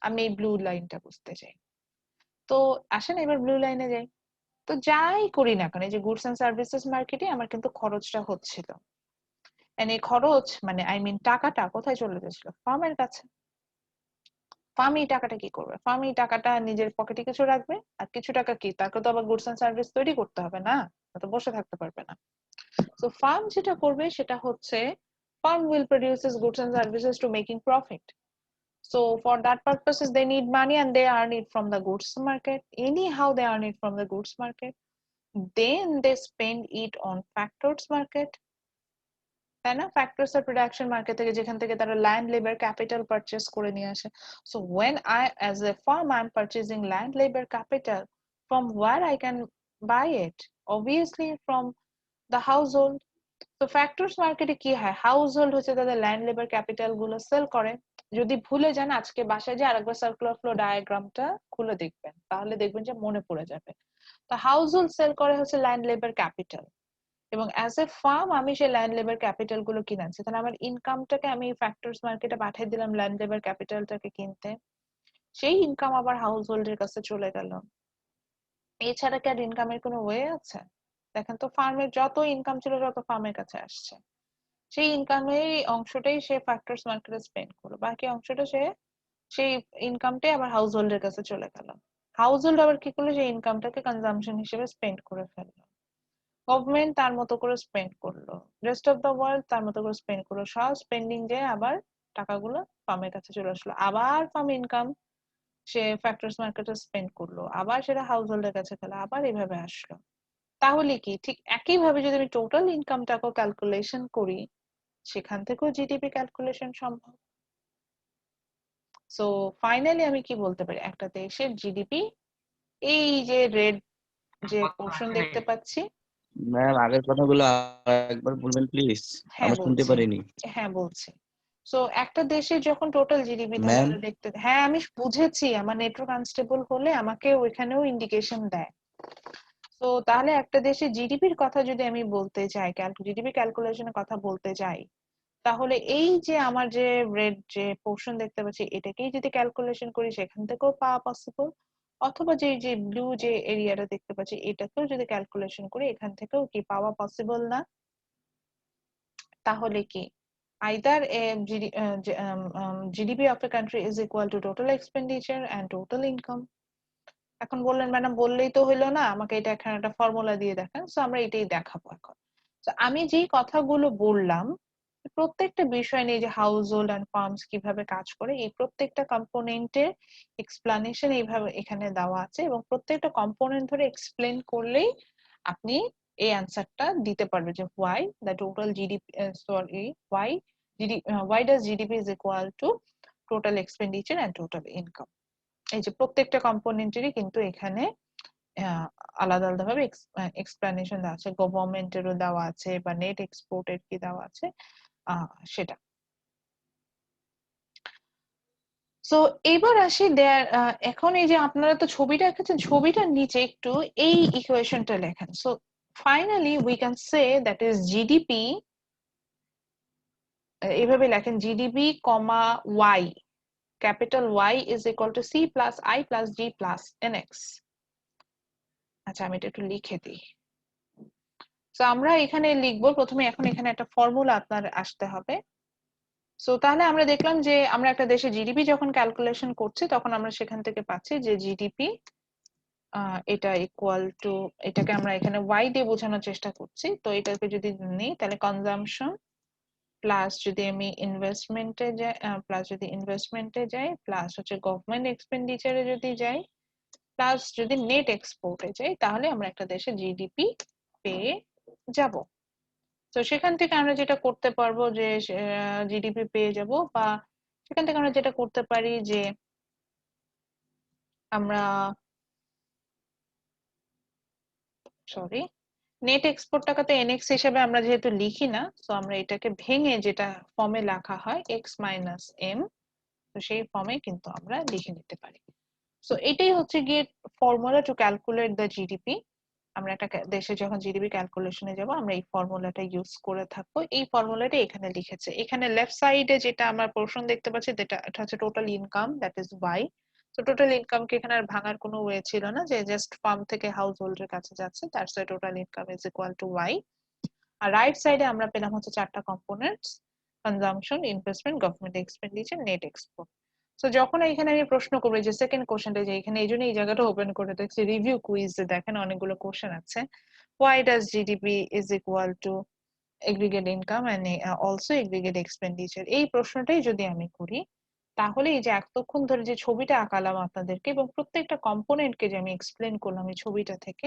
আমি এই ব্লু লাইনটা বুঝতে চাই। তো আসেন এবার ব্লু লাইনে যাই। তো যাই করি না কেন, এই যে গুডস এন্ড সার্ভিসেস মার্কেটে আমার কিন্তু খরচটা হচ্ছিল, এই খরচ মানে আই মিন টাকাটা কোথায় চলে যাচ্ছিল? ফার্মের কাছে। ফার্ম এই টাকাটা কি করবে? ফার্ম এই টাকাটা নিজের পকেটে কিছু রাখবে, আর কিছু টাকা কি তাকে তো আবার গুডস এন্ড সার্ভিস তৈরি করতে হবে না, তো বসে থাকতে পারবে না। তো ফার্ম যেটা করবে সেটা হচ্ছে, farm will produces goods and services to making profit. So for that purposes they need money and they earn it from the goods market. Anyhow they earn it from the goods market. Then they spend it on factors market. তাই না? Factors of production market থেকে, যেখান থেকে তারা land labour capital purchase করে নিয়ে আসে। So when I as a firm I'm purchasing land labor capital, from where I can buy it? Obviously from the household. তো ফ্যাক্টরস মার্কেটে কি হয়, হাউস হোল্ড হচ্ছে তাদের ল্যান্ড লেবার ক্যাপিটাল গুলো সেল করে। যদি ভুলে যান আজকে বাসায় যে আরেকবার সার্কুলার ফ্লো ডায়াগ্রামটা খুলে দেখবেন, তাহলে দেখবেন যে মনে পড়ে যাবে। তো হাউস হোল্ড সেল করে হচ্ছে ল্যান্ড লেবার ক্যাপিটাল, এবং অ্যাজ এ ফার্ম আমি সেই ল্যান্ড লেবার ক্যাপিটাল গুলো কিনে আনছি। তাহলে আমার ইনকামটাকে আমি ফ্যাক্টরস মার্কেটে পাঠিয়ে দিলাম ল্যান্ড লেবার ক্যাপিটালটাকে কিনতে, সেই ইনকাম আবার হাউস হোল্ডের কাছে চলে গেল। এছাড়া কি আর ইনকামের কোনো ওয়ে আছে? দেখেন তো, ফার্মের যত ইনকাম ছিল যত ফার্মের কাছে আসছে, সেই ইনকামের অংশটাই সে ফ্যাক্টরস মার্কেটে স্পেন্ড করলো, বাকি অংশটা সে সেই ইনকামটাই আবার হাউস হোল্ডের কাছে চলে গেল। হাউস হোল্ড আবার কি করলো, সেই ইনকামটাকে কনজাম্পশন হিসেবে স্পেন্ড করে ফেললো। গভর্নমেন্ট তার মতো করে স্পেন্ড করলো, রেস্ট অফ দ্য ওয়ার্ল্ড তার মতো করে স্পেন্ড করলো, সব স্পেন্ডিং যে আবার টাকাগুলো ফার্মের কাছে চলে আসলো, আবার ফার্ম ইনকাম সে ফ্যাক্টরস মার্কেটে স্পেন্ড করলো, আবার সেটা হাউস হোল্ডের কাছে গেল, আবার এইভাবে আসলো। তাহলে কি ঠিক একইভাবে যদি আমি টোটাল ইনকামটাকেও ক্যালকুলেশন করি, সেখান থেকেও জিডিপি ক্যালকুলেশন সম্ভব। সো ফাইনালি আমি কি বলতে পারি, একটা দেশের জিডিপি, এই যে রেড যে পোর্শন দেখতে পাচ্ছি। ম্যাম আগের কথাগুলো একবার বলবেন প্লিজ, হ্যাঁ আমরা শুনতে বলছি, পারিনি। হ্যাঁ বলছি। সো একটা দেশের যখন টোটাল জিডিপি ম্যাম তাহলে দেখতে, হ্যাঁ আমি বুঝেছি, আমার নেটওয়ার্ক আনস্টেবল হলে আমাকে ওইখানেও ইন্ডিকেশন দেয়। তো তাহলে একটা দেশের জিডিপির কথা যদি আমি বলতে চাই, জিডিপি ক্যালকুলেশনের কথা বলতে চাই, তাহলে এই যে আমার যে রেড যে পোর্শন দেখতে পাচ্ছি, এটাকেই যদি ক্যালকুলেশন করি সেখান থেকেও পাওয়া পসিবল, অথবা যে যে ব্লু যে এরিয়াটা দেখতে পাচ্ছি এটাকেও যদি ক্যালকুলেশন করি এখান থেকেও কি পাওয়া পসিবল না? তাহলে কি either GDP of a country is equal to total expenditure and total income. এখন বললেন ম্যাডাম বললেই তো হইলো না, আমাকে এটা এখানে একটা ফর্মুলা দিয়ে দেখান। সো আমরা এটাই দেখাবো এখন। তো আমি যেই কথাগুলো বললাম, প্রত্যেকটা বিষয় নিয়ে, যে হাউস হোল্ড এন্ড ফার্মস কিভাবে কাজ করে, এই প্রত্যেকটা কম্পোনেন্টের এক্সপ্লানেশন এইভাবে এখানে দেওয়া আছে, এবং প্রত্যেকটা কম্পোনেন্ট ধরে এক্সপ্লেন করলেই আপনি এই অ্যান্সারটা দিতে পারবে যে why the total GDP why does GDP is equal to total expenditure and total income. এই যে প্রত্যেকটা কম্পোনেন্টেরই কিন্তু এখানে আলাদা আলাদা ভাবে এক্সপ্লানেশন দেওয়া আছে, গভর্নমেন্টেরও দেওয়া আছে বা নেট এক্সপোর্টের কি দেওয়া আছে সেটা। সো এবার আসি এখন এই যে আপনারা তো ছবিটা এঁকেছেন, ছবিটার নিচে একটু এই ইকুয়েশনটা লেখেন। So finally we can say that is GDP, এইভাবে লেখেন GDP comma Y, capital Y is equal to C plus I plus G plus NX. আচ্ছা আমি এটা একটু লিখে দিই। তো আমরা এখানে লিখবো প্রথমে, এখন এখানে একটা ফর্মুলা আপনার আসতে হবে। সো তাহলে আমরা দেখলাম যে আমরা একটা দেশে জিডিপি যখন ক্যালকুলেশন করছি তখন আমরা সেখান থেকে পাচ্ছি যে জিডিপি এটা ইকুয়াল টু, এটাকে আমরা এখানে ওয়াই দিয়ে বোঝানোর চেষ্টা করছি। তো এটাকে যদি নিই তাহলে কনজাম্পশন প্লাস যদি আমি ইনভেস্টমেন্টে যাই, প্লাস হচ্ছে গভর্নমেন্ট এক্সপেন্ডিচারে যদি যাই, প্লাস যদি নেট এক্সপোর্টে যাই, তাহলে আমরা একটা দেশে জিডিপি পেয়ে যাব। তো সেখান থেকে আমরা যেটা করতে পারবো যে জিডিপি পেয়ে যাব, বা সেখান থেকে আমরা যেটা করতে পারি যে আমরা সরি নেট এক্সপোর্ট টাকাতে এনএক্স হিসেবে আমরা যেহেতু লিখি না, তো আমরা এটাকে ভেঙে যেটা ফর্মে লেখা হয় এক্স মাইনাস এম, তো সেই ফর্মে কিন্তু আমরা লিখে নিতে পারি। সো এটাই হচ্ছে গিয়ে formula two calculate the GDP. আমরা একটা দেশে যখন জিডিপি ক্যালকুলেশনে যাব আমরা এই ফর্মুলাটা ইউজ করে থাকবো। এই ফর্মুলাটা এখানে লিখেছে, এখানে লেফট সাইডে যেটা আমরা পোরশন দেখতে পাচ্ছি এটা হচ্ছে total income, that is Y. তো টোটাল ইনকামকে এখানে আর ভাঙার কোনো ওয়ে ছিল না, যে জাস্ট ফার্ম থেকে হাউস হোল্ডের কাছে যাচ্ছে, that's why total income is equal to Y. আর রাইট সাইডে আমরা পেলাম হচ্ছে চারটা components, consumption, investment, government expenditure, net export. তো যখন এখানে আমি প্রশ্ন করবো যে সেকেন্ড কোশ্চেনটা, যে এখানে এই জন্য এই জায়গাটা ওপেন করে দেখছি রিভিউ কুইজ, দেখেন অনেকগুলো কোশ্চেন আছে। Why does GDP is equal to aggregate income and also aggregate expenditure? এই প্রশ্নটাই যদি আমি করি, তাহলে এই যে এতক্ষণ ধরে যে ছবিটা আঁকালাম আপনাদেরকে এবং প্রত্যেকটা কম্পোনেন্টকে যে আমি এক্সপ্লেন করলাম এই ছবিটা থেকে,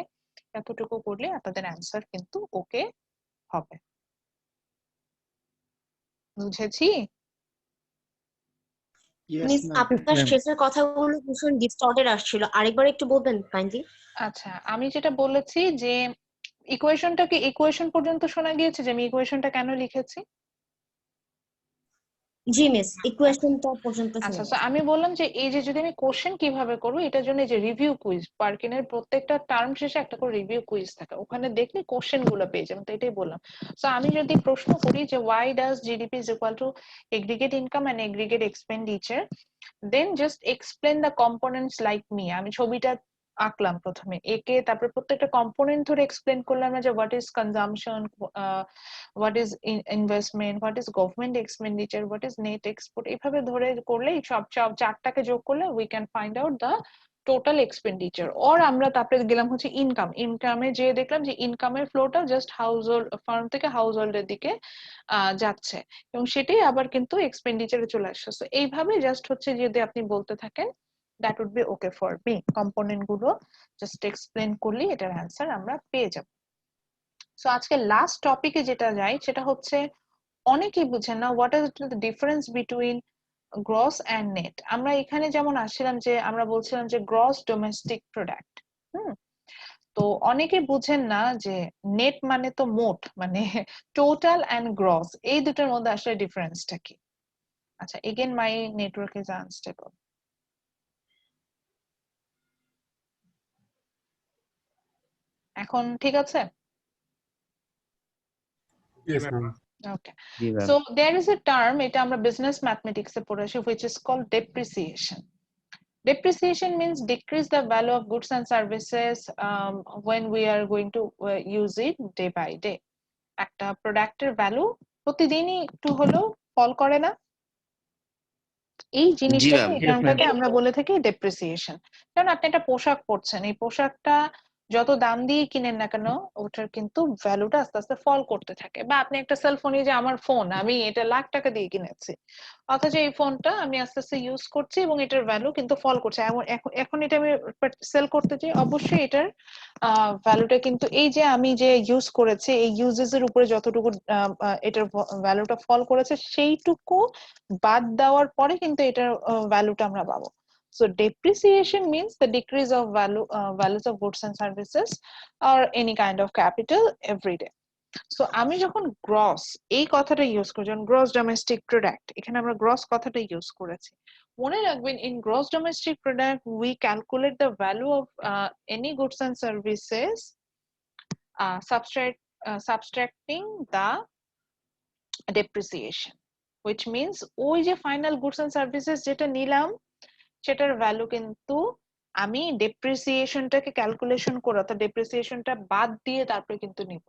এতটুকু করলে আপনাদের অ্যান্সার কিন্তু ওকে হবে। বুঝেছি? মিস আপনার শেষের কথাগুলো ভীষণ ডিস্টর্টেড আসছিল, আরেকবার একটু বলবেন কাইন্ডলি? আচ্ছা, আমি যেটা বলেছি যে ইকুয়েশনটাকে, ইকুয়েশন পর্যন্ত শোনা গিয়েছে যে আমি ইকুয়েশনটা কেন লিখেছি? জি মিস, ইকুয়েশনটা পর্যন্ত আচ্ছা, শুনে তো আমি বললাম যে এই যে যদি আমি কোশ্চেন কিভাবে করবো, এটার জন্য যে রিভিউ কুইজ, পার্কিনের প্রত্যেকটা টার্ম শেষে একটা করে রিভিউ কুইজ থাকে, ওখানে দেখলে কোশ্চেন গুলো পেয়ে যাবেন। তো এটাই বললাম। তো আমি যদি প্রশ্ন করি যে why does GDP is equal to aggregate income and aggregate expenditure, then just explain the components like me, আমি ছবিটা আঁকলাম প্রথমে একে, তারপর প্রত্যেকটা কম্পোনেন্ট ধরে এক্সপ্লেন করলাম যে what is consumption, what is investment, what is government expenditure, what is net export, এইভাবে ধরে করলে সব চারটাকে যোগ করলে we can find out the total expenditure. Or আমরা তারপরে গেলাম হচ্ছে ইনকাম, ইনকামে যে দেখলাম যে ইনকামের ফ্লোটা জাস্ট হাউস হোল্ড, ফার্ম থেকে হাউস হোল্ডের দিকে যাচ্ছে, এবং সেটাই আবার কিন্তু এক্সপেন্ডিচারে চলে আসছে। তো এইভাবে জাস্ট হচ্ছে যদি আপনি বলতে থাকেন, that would be okay for me, component গুলো জাস্ট এক্সপ্লেন করলে এটার অ্যান্সার আমরা পেয়ে যাব। সো আজকে লাস্ট টপিকে যেটা যাই সেটা হচ্ছে অনেকেই বুঝেন না what is the difference between gross and net. আমরা এখানে যেমন আসছিলাম যে আমরা বলছিলাম যে গ্রস ডোমেস্টিক প্রোডাক্ট, তো অনেকে বুঝেন না যে নেট মানে তো মোট, মানে টোটাল অ্যান্ড গ্রস, এই দুটোর মধ্যে আসলে ডিফারেন্সটা কি? আচ্ছা, again my network is unstable. এখন ঠিক আছে? Yes, ma'am. Okay. G ma'am. So there is a term, এটা আমরা business mathematics এ পড়েছি, which is called depreciation. Depreciation means decrease the value of goods and services when we are going to use it day by day. একটা প্রোডাক্টের value প্রতিদিনই একটু হলেও ফল করে না? এই জি জিনিসটাকে, ম্যাম। এই টার্মটাকে আমরা বলে থাকি ডেপ্রিসিয়েশন। কারণ আপনি একটা পোশাক পরছেন, এই পোশাকটা যত দাম দিয়ে কিনেন না কেন ওটার কিন্তু ভ্যালুটা আস্তে আস্তে ফল করতে থাকে। বা আপনি একটা সেলফোন, এই যে আমার ফোন, আমি এটা লাখ টাকা দিয়ে কিনেছি, অথচ এই ফোনটা আমি আস্তে আস্তে ইউজ করছি এবং এটার ভ্যালু কিন্তু ফল করছে। এখন এটা আমি সেল করতে চাই, অবশ্যই এটার ভ্যালুটা কিন্তু এই যে আমি যে ইউজ করেছি এই ইউজেস এর উপরে যতটুকু এটার ভ্যালুটা ফল করেছে সেইটুকু বাদ দেওয়ার পরে কিন্তু এটার ভ্যালুটা আমরা পাবো। So depreciation means the decrease of values of goods and services or any kind of capital every day. So আমি যখন গ্রস এই কথাটা ইউজ করি, যখন গ্রস ডোমেস্টিক প্রোডাক্ট, এখানে আমরা গ্রস কথাটা ইউজ করেছি, মনে রাখবেন in gross domestic product we calculate the value of any goods and services subtracting the depreciation, which means ওই যে ফাইনাল গুডস এন্ড সার্ভিসেস যেটা নিলাম সেটার ভ্যালু কিন্তু আমি ডেপ্রিসিয়েশনটাকে ক্যালকুলেশন করে, অর্থাৎ ডেপ্রিসিয়েশনটা বাদ দিয়ে তারপরে কিন্তু নিব।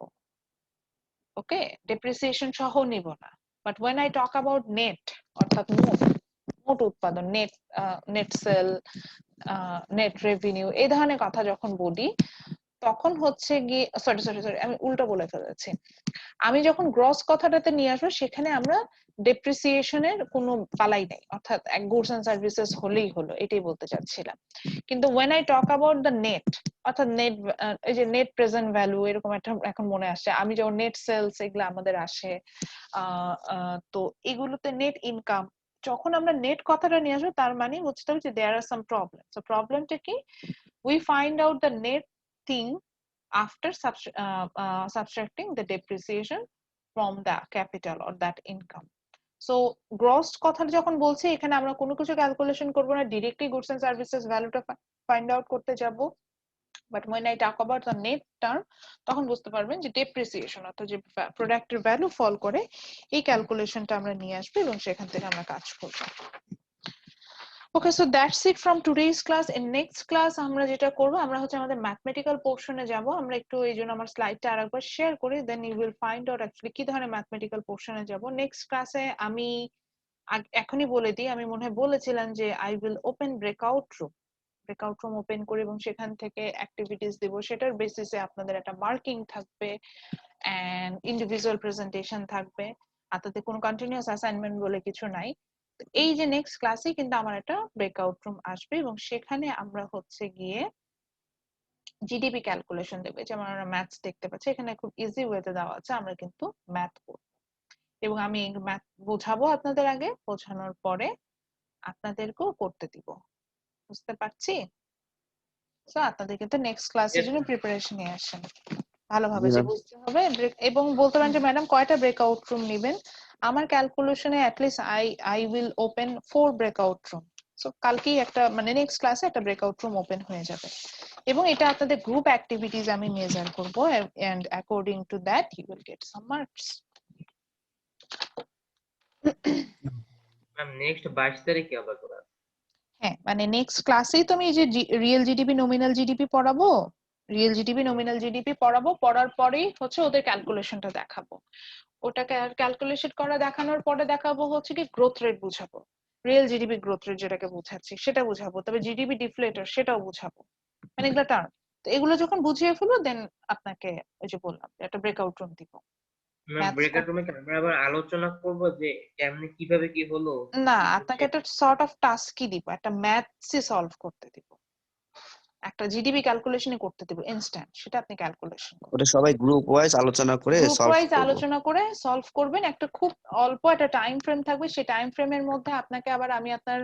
ওকে, ডেপ্রিসিয়েশন সহ নিব না। But when I talk about net, অর্থাৎ মোট উৎপাদন, নেট সেল, নেট রেভিনিউ, এই ধরনের কথা যখন বলি, তখন হচ্ছে গিয়ে সরি সরি সরি আমি উল্টো বলে ফেলেছি। আমি যখন গ্রস কথাটাতে নিয়ে আসবো সেখানে আমরা ডেপ্রিসিয়েশনের কোনো পালাই নাই, অর্থাৎ এক গুডস এন্ড সার্ভিসেস হলেই হলো, এটাই বলতে চাচ্ছিলাম। কিন্তু when I talk about the net, অর্থাৎ নেট, এই যে নেট প্রেজেন্ট ভ্যালু এরকম একটা এখন মনে আসছে, আমি যখন নেট সেলস এগুলো আমাদের আসে, তো এগুলোতে নেট ইনকাম, যখন আমরা নেট কথাটা নিয়ে আসবো তার মানে বুঝতে হবে যে দেয়ার আর সাম প্রবলেম। সো প্রবলেমটা কি? We find out the net thing after subtracting the depreciation from the capital or that income. So gross কথাটা যখন বলছি এখানে আমরা কোনো কিছু ক্যালকুলেশন করব না, ডিরেক্টলি গুডস এন্ড সার্ভিসেস ভ্যালুটা ফাইন্ড আউট করতে যাব। But when I talk about the net term তখন বুঝতে পারবেন যে ডেপ্রিসিয়েশন অর্থাৎ যে প্রোডাক্টের ভ্যালু ফল করে এই ক্যালকুলেশনটা আমরা নিয়ে আসবো এবং সেখান থেকে আমরা কাজ করব। Okay, so that's it from today's class. In next class আমরা যেটা করব, আমরা হচ্ছে আমাদের ম্যাথমেটিক্যাল পোরশনে যাব। আমরা একটু এইজন্য আমার স্লাইডটা আরেকবার শেয়ার করি, then you will find out actually কি ধরনের ম্যাথমেটিক্যাল পোরশনে যাব। নেক্সট ক্লাসে আমি এখনই বলে দিই, আমি মনে হয় বলেছিলাম যে I will open breakout room open করি এবং সেখান থেকে অ্যাক্টিভিটিস দেব, সেটার বেসিসে আপনাদের একটা মার্কিং থাকবে এন্ড ইন্ডিভিজুয়াল প্রেজেন্টেশন থাকবে, আর তাতে কোনো কন্টিনিউয়াস অ্যাসাইনমেন্ট বলে কিছু নাই। এই যে নেক্সট ক্লাসে কিন্তু আমার একটা ব্রেকআউট রুম আসবে এবং সেখানে আমরা হচ্ছে গিয়ে জিডিপি ক্যালকুলেশন দেবে, যেমন আমরা ম্যাথস দেখতে পাচ্ছি এখানে খুব ইজি ওয়েতে দেওয়া আছে, আমরা কিন্তু ম্যাথ করব এবং আমি ম্যাথ বোঝাবো আপনাদের, আগে বোঝানোর পরে আপনাদেরকেও করতে দিব, বুঝতে পারছি? সো আপনাদের কিন্তু নেক্সট ক্লাসের জন্য প্রিপারেশন নিয়ে আসেন ভালোভাবে, জি যে ম্যাম। বুঝতে হবে এবং বলতে পারেন যে ম্যাডাম কয়টা ব্রেকআউট রুম নেবেন। আমার ক্যালকুলেশনে at least I will open 4 breakout room. So কালকেই একটা মানে নেক্সট ক্লাসে একটা ব্রেকআউট রুম ওপেন হয়ে যাবে এবং এটা আপনাদের গ্রুপ অ্যাক্টিভিটিজ আমি মেজার করব and according to that you will get some marks. Ma'am next 22 তারিখে আবার করা। হ্যাঁ, মানে নেক্সট ক্লাসেই তো আমি এই যে রিয়েল জিডিপি নমিনাল জিডিপি পড়াবো, রিয়েল জিডিপি নমিনাল জিডিপি পড়াবো, পড়ার পরেই হচ্ছে ওদের ক্যালকুলেশনটা দেখাবো। ওটাকে ক্যালকুলেশন করা দেখানোর পরে দেখাবো হচ্ছে কি গ্রোথ রেট বুঝাবো, রিয়েল জিডিপি গ্রোথ রেট যেটাকে বুঝাচ্ছি সেটা বুঝাবো, তবে জিডিপি ডিফলেটর সেটাও বুঝাবো, মানে এগুলো টার্ম। তো এগুলো যখন বুঝিয়ে ফেলবো দেন আপনাকে ওই যে বললাম একটা ব্রেকআউট রুম দিব। ম্যাম ব্রেকআউট রুমে আমরা আবার আলোচনা করব যে কেমনে কিভাবে কি হলো। না, আপনাকে একটা সর্ট অফ টাস্কই দিব, একটা ম্যাথসই সলভ করতে দিব, একটা জিডিপি ক্যালকুলেশনই করতে দিব ইনস্ট্যান্ট, সেটা আপনি ক্যালকুলেশন করবেন। ওটা সবাই গ্রুপ ওয়াইজ আলোচনা করে গ্রুপ সলভ ওয়াইজ করব। আলোচনা করে সলভ করবেন, একটা খুব অল্প একটা টাইম ফ্রেম থাকবে, সেই টাইম ফ্রেমের মধ্যে আপনাকে আবার আমি আপনার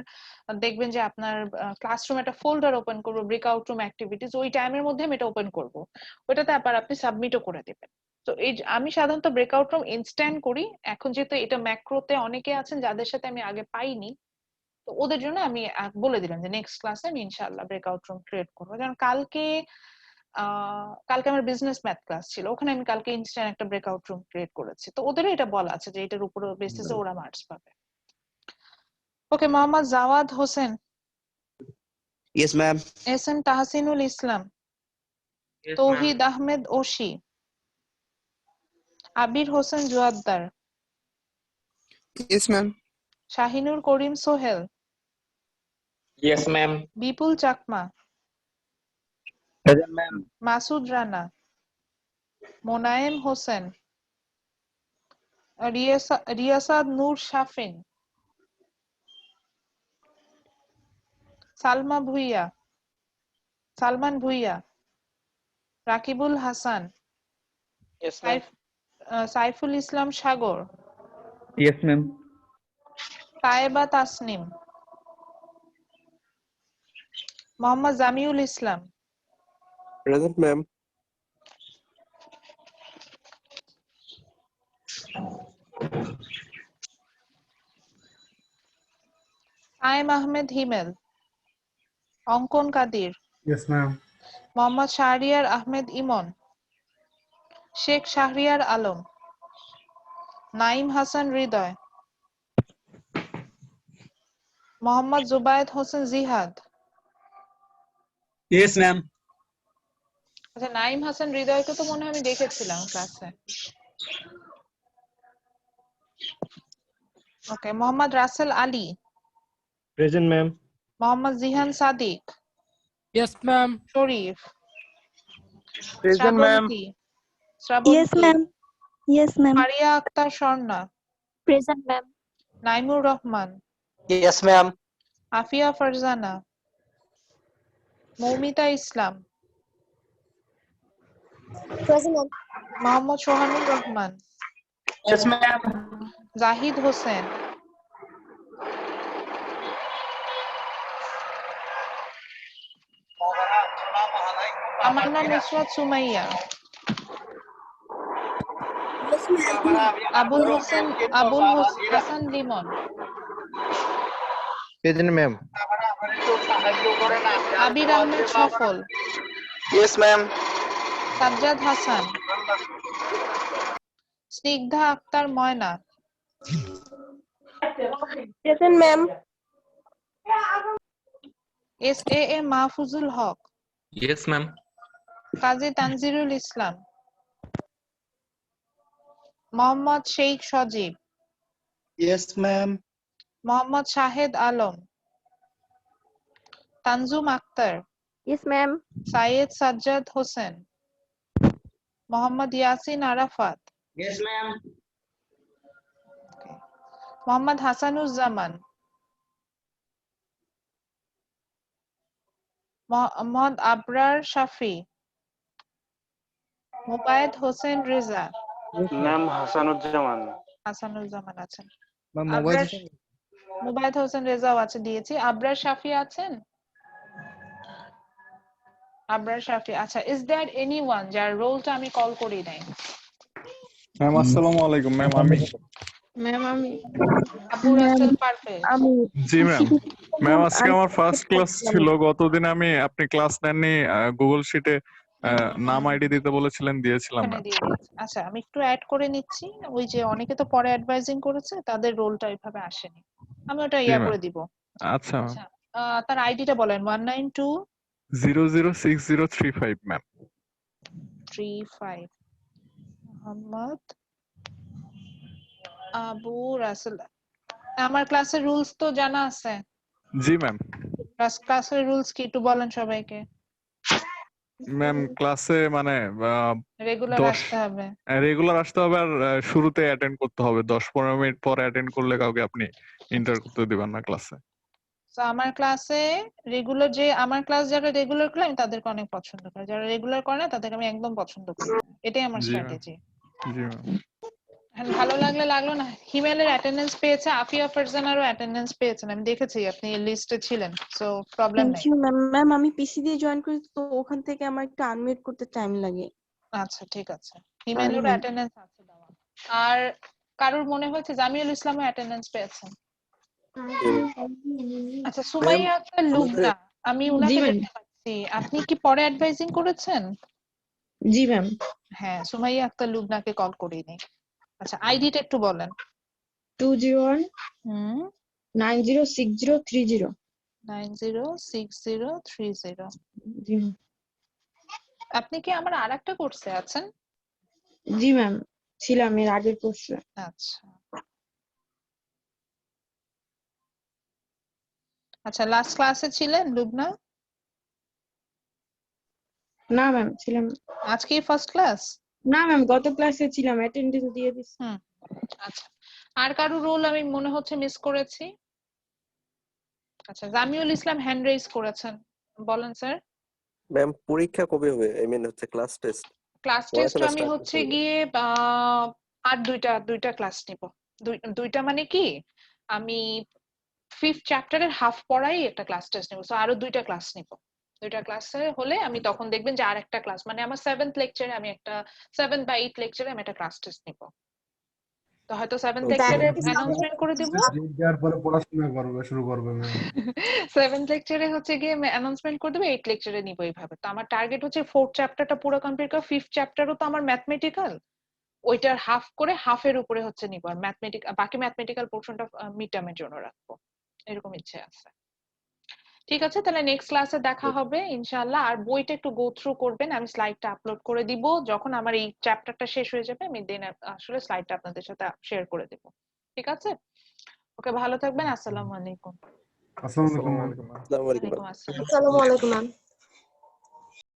দেখবেন যে আপনার ক্লাসরুমে একটা ফোল্ডার ওপেন করব ব্রেকআউট রুম অ্যাক্টিভিটিস, ওই টাইমের মধ্যে আমি এটা ওপেন করব, ওটাতে আবার আপনি সাবমিটও করে দেবেন। তো এই আমি সাধারণত ব্রেকআউট রুম ইনস্ট্যান্ট করি, এখন যেহেতু এটা ম্যাক্রোতে অনেকে আছেন যাদের সাথে আমি আগে পাইনি, তো ওদের জন্য আমি বলে দিলাম যে নেক্সট ক্লাসে আমি ইনশাআল্লাহ ব্রেকআউট রুম ক্রিয়েট করবো। যেমন কালকে আমার বিজনেস ম্যাথ ক্লাস ছিল, ওখানে আমি কালকে ইনস্ট্যান্ট একটা ব্রেকআউট রুম ক্রিয়েট করেছি, তো ওদেরও এটা বলা আছে যে এটার উপর বেসিসে ওরা মার্কস পাবে। Okay, Mohammad Jawad Hossain, yes ma'am. S M Tahsinul Islam, Touhid Ahmed Oshi, Abir Hossain Juaddar, Yes, ma'am. Shahinur Karim Sohel, Yes, ma'am. Bipul Chakma, Present, ma'am. Masud Rana, Monayem Hossain, Riasad Noor Shafin, Salman Bhuiyan, Rakibul Hasan, Yes, ma'am. Saiful Islam Sagar, Yes, ma'am. Tayeba Tasnim, Mohammad Jamiul Islam, Present, ma'am. Sayem Ahmed Himel, Ankan Kadir, Yes, ma'am. Mohammad Shahriar Ahmed ইমন, শেখ শাহরিয়ার আলম, নাইম হাসান হৃদয়, মোহাম্মদ জুবায়েদ হোসেন জিহাদ। Yes, ma'am. আচ্ছা, নাইম হাসান হৃদয়কে তো মনে হয় আমি দেখেছিলাম ক্লাসে। Okay, Mohammad Rasel Ali, Present, ma'am. Mohammad Jihan Sadik, Yes, ma'am. Sharif, Present, ma'am. Srabanti Yes, Srabanti ma'am. Yes, ma'am. Faria Akter Swarna Present, ma'am. Naimur Rahman Yes, ma'am. Afia Farzana Moumita Islam Present, ma'am. Mohammad Sohanur Rahman Yes, ma'am. Zahid Hossain Tamanna Nusrat Sumaiya Yes, ma'am. Abul Hasan Limon present ma'am. Abir Ahmed Sofol Yes, ma'am. Sajjad Hasan Snigdha Akter Moyna Present, ma'am. SAA Mahfuzul Haque yes ma'am. Kazi Tanzirul Islam Mohammad Sheikh Sajib Yes, ma'am. Mohammad Shahed Alam Tanjum Akter Yes, ma'am. Sayed Sajjad Hossain Mohammad Yasin Arafat Yes, ma'am. Mohammad Hasanuzzaman Mohammad Abrar Shafi Mubayed Hossain Reza Ma'am, Hasanuজ্জামান. হাসানুজ্জামান আছেন mobile Abrar Mubayed Hossain রেজাও আছে দিয়েছি আবরার শাফি আছেন আবরার শাফি আচ্ছা is there anyone যার রোলটা আমি কল করি নাই ম্যাম আসসালামু আলাইকুম ম্যাম আমি Ma'am, আমি আবু রাসেল পারভেজ জি ম্যাম ম্যাম আজকে আমার ফার্স্ট ক্লাস ছিল গতদিন আপনি ক্লাস নেননি গুগল শিটে নাম আইডি দিতে বলেছিলেন দিয়েছিলাম এখানে ম্যাম দিয়ে দিয়েছি আচ্ছা আমি একটু অ্যাড করে নিচ্ছি ওই যে অনেকে তো পরে অ্যাডভাইজিং করেছে তাদের রোলটা এইভাবে আসেনি আমি ওটা জি ইয়া ম্যাম করে দিব আচ্ছা ম্যাম আচ্ছা তার আইডিটা বলেন 192 006035 ম্যাম 35 মোহাম্মদ আবু রাসেল আমার ক্লাসের রুলস তো জানা আছে জি ম্যাম ক্লাসের রুলস কি একটু বলেন সবাইকে ম্যাম ক্লাসে মানে রেগুলার 10 আসতে হবে রেগুলার আসতে হবে আর শুরুতে অ্যাটেন্ড করতে হবে 10-15 মিনিট পর অ্যাটেন্ড করলে কাউকে আপনি এন্টার করতে দিবেন না ক্লাসে তো আমার ক্লাসে রেগুলার যে আমার ক্লাস যারা রেগুলার করে আমি তাদেরকে অনেক পছন্দ করি যারা রেগুলার করে না তাদেরকে আমি একদম পছন্দ করি না এটাই আমার জি ম্যাম স্ট্র্যাটেজি জি ম্যাম ভালো লাগলে লাগলো না হিমেলের অ্যাটেন্ডেন্স পেয়েছে আফিয়া ফারজানারও অ্যাটেন্ডেন্স পেয়েছেন আমি দেখেছি আপনি লিস্টে ছিলেন সো প্রবলেম থ্যাংক নাই ইউ ম্যাম ম্যাম আমি পিসি দিয়ে জয়েন করেছি তো ওখান থেকে আমার একটু আনমিউট করতে টাইম লাগে আচ্ছা ঠিক আছে হিমেলেরও অ্যাটেন্ডেন্স আছে দেওয়া আর কারোর মনে হয়েছে জামিউল ইসলামও অ্যাটেন্ডেন্স পেয়েছেন আচ্ছা সুমাইয়া আক্তার লুবনা আমি উনাকে দেখতে পাচ্ছি আপনি কি পরে অ্যাডভাইজিং করেছেন জি ম্যাম হ্যাঁ সুমাইয়া আক্তার লুবনাকে কল করিনি আচ্ছা আইডিটা একটু বলেন 201 হুম 906030 906030 জি ম্যাম আপনি কি আমার আরেকটা কোর্সে আছেন জি ম্যাম ছিলাম এর আগের কোর্সে আচ্ছা আচ্ছা লাস্ট ক্লাসে ছিলেন লুবনা না ম্যাম ছিলাম আজকেই ফার্স্ট ক্লাস না ম্যাম গত ক্লাসে ছিলাম অ্যাটেন্ডেন্স দিয়ে দিছি হুম আচ্ছা আর কারো রোল আমি মনে হচ্ছে মিস করেছি আচ্ছা জামিউল ইসলাম হ্যান্ড রেজ করেছেন বলেন স্যার ম্যাম পরীক্ষা কবে হবে আই মিন হচ্ছে ক্লাস টেস্ট ক্লাস টেস্ট আমি হচ্ছে গিয়ে আর দুইটা ক্লাস নিব দুইটা মানে কি আমি 5th চ্যাপ্টারের হাফ পড়াই একটা ক্লাস টেস্ট নেব সো আরো দুইটা ক্লাস নিব দুইটা ক্লাসে হলে আমি তখন দেখবেন যে আরেকটা ক্লাস মানে আমার 7th লেকচারে আমি একটা 7 বা 8 লেকচারে আমি একটা ক্লাস টেস্ট নিব তো হয়তো 7th লেকচারে অ্যানাউন্সমেন্ট করে দেব দেওয়ার পরে পড়াশোনা করবে শুরু করবে 7th লেকচারে হচ্ছে গিয়ে অ্যানাউন্সমেন্ট করে দেব 8 লেকচারে নিব এইভাবে তো আমার টার্গেট হচ্ছে 4th চ্যাপ্টারটা পুরো কমপ্লিট করা 5th চ্যাপ্টারও তো আমার ম্যাথমেটিক্যাল ওইটার হাফ করে হাফের উপরে হচ্ছে নিব আর বাকি ম্যাথমেটিক্যাল পোরশনটা মিড টার্মের জন্য রাখবো এরকম ইচ্ছে আছে ঠিক আছে তাহলে নেক্সট ক্লাসে দেখা হবে ইনশাআল্লাহ আর বইটা একটু গো থ্রু করবেন আমি স্লাইডটা আপলোড করে দিব যখন আমার এই চ্যাপ্টারটা শেষ হয়ে যাবে আমি দেন আসলে স্লাইডটা আপনাদের সাথে শেয়ার করে দেব ঠিক আছে ওকে ভালো থাকবেন আসসালামু আলাইকুম আসসালামু আলাইকুম আসসালামু আলাইকুম ওয়ালাইকুম আসসালাম আসসালামু আলাইকুম ম্যাম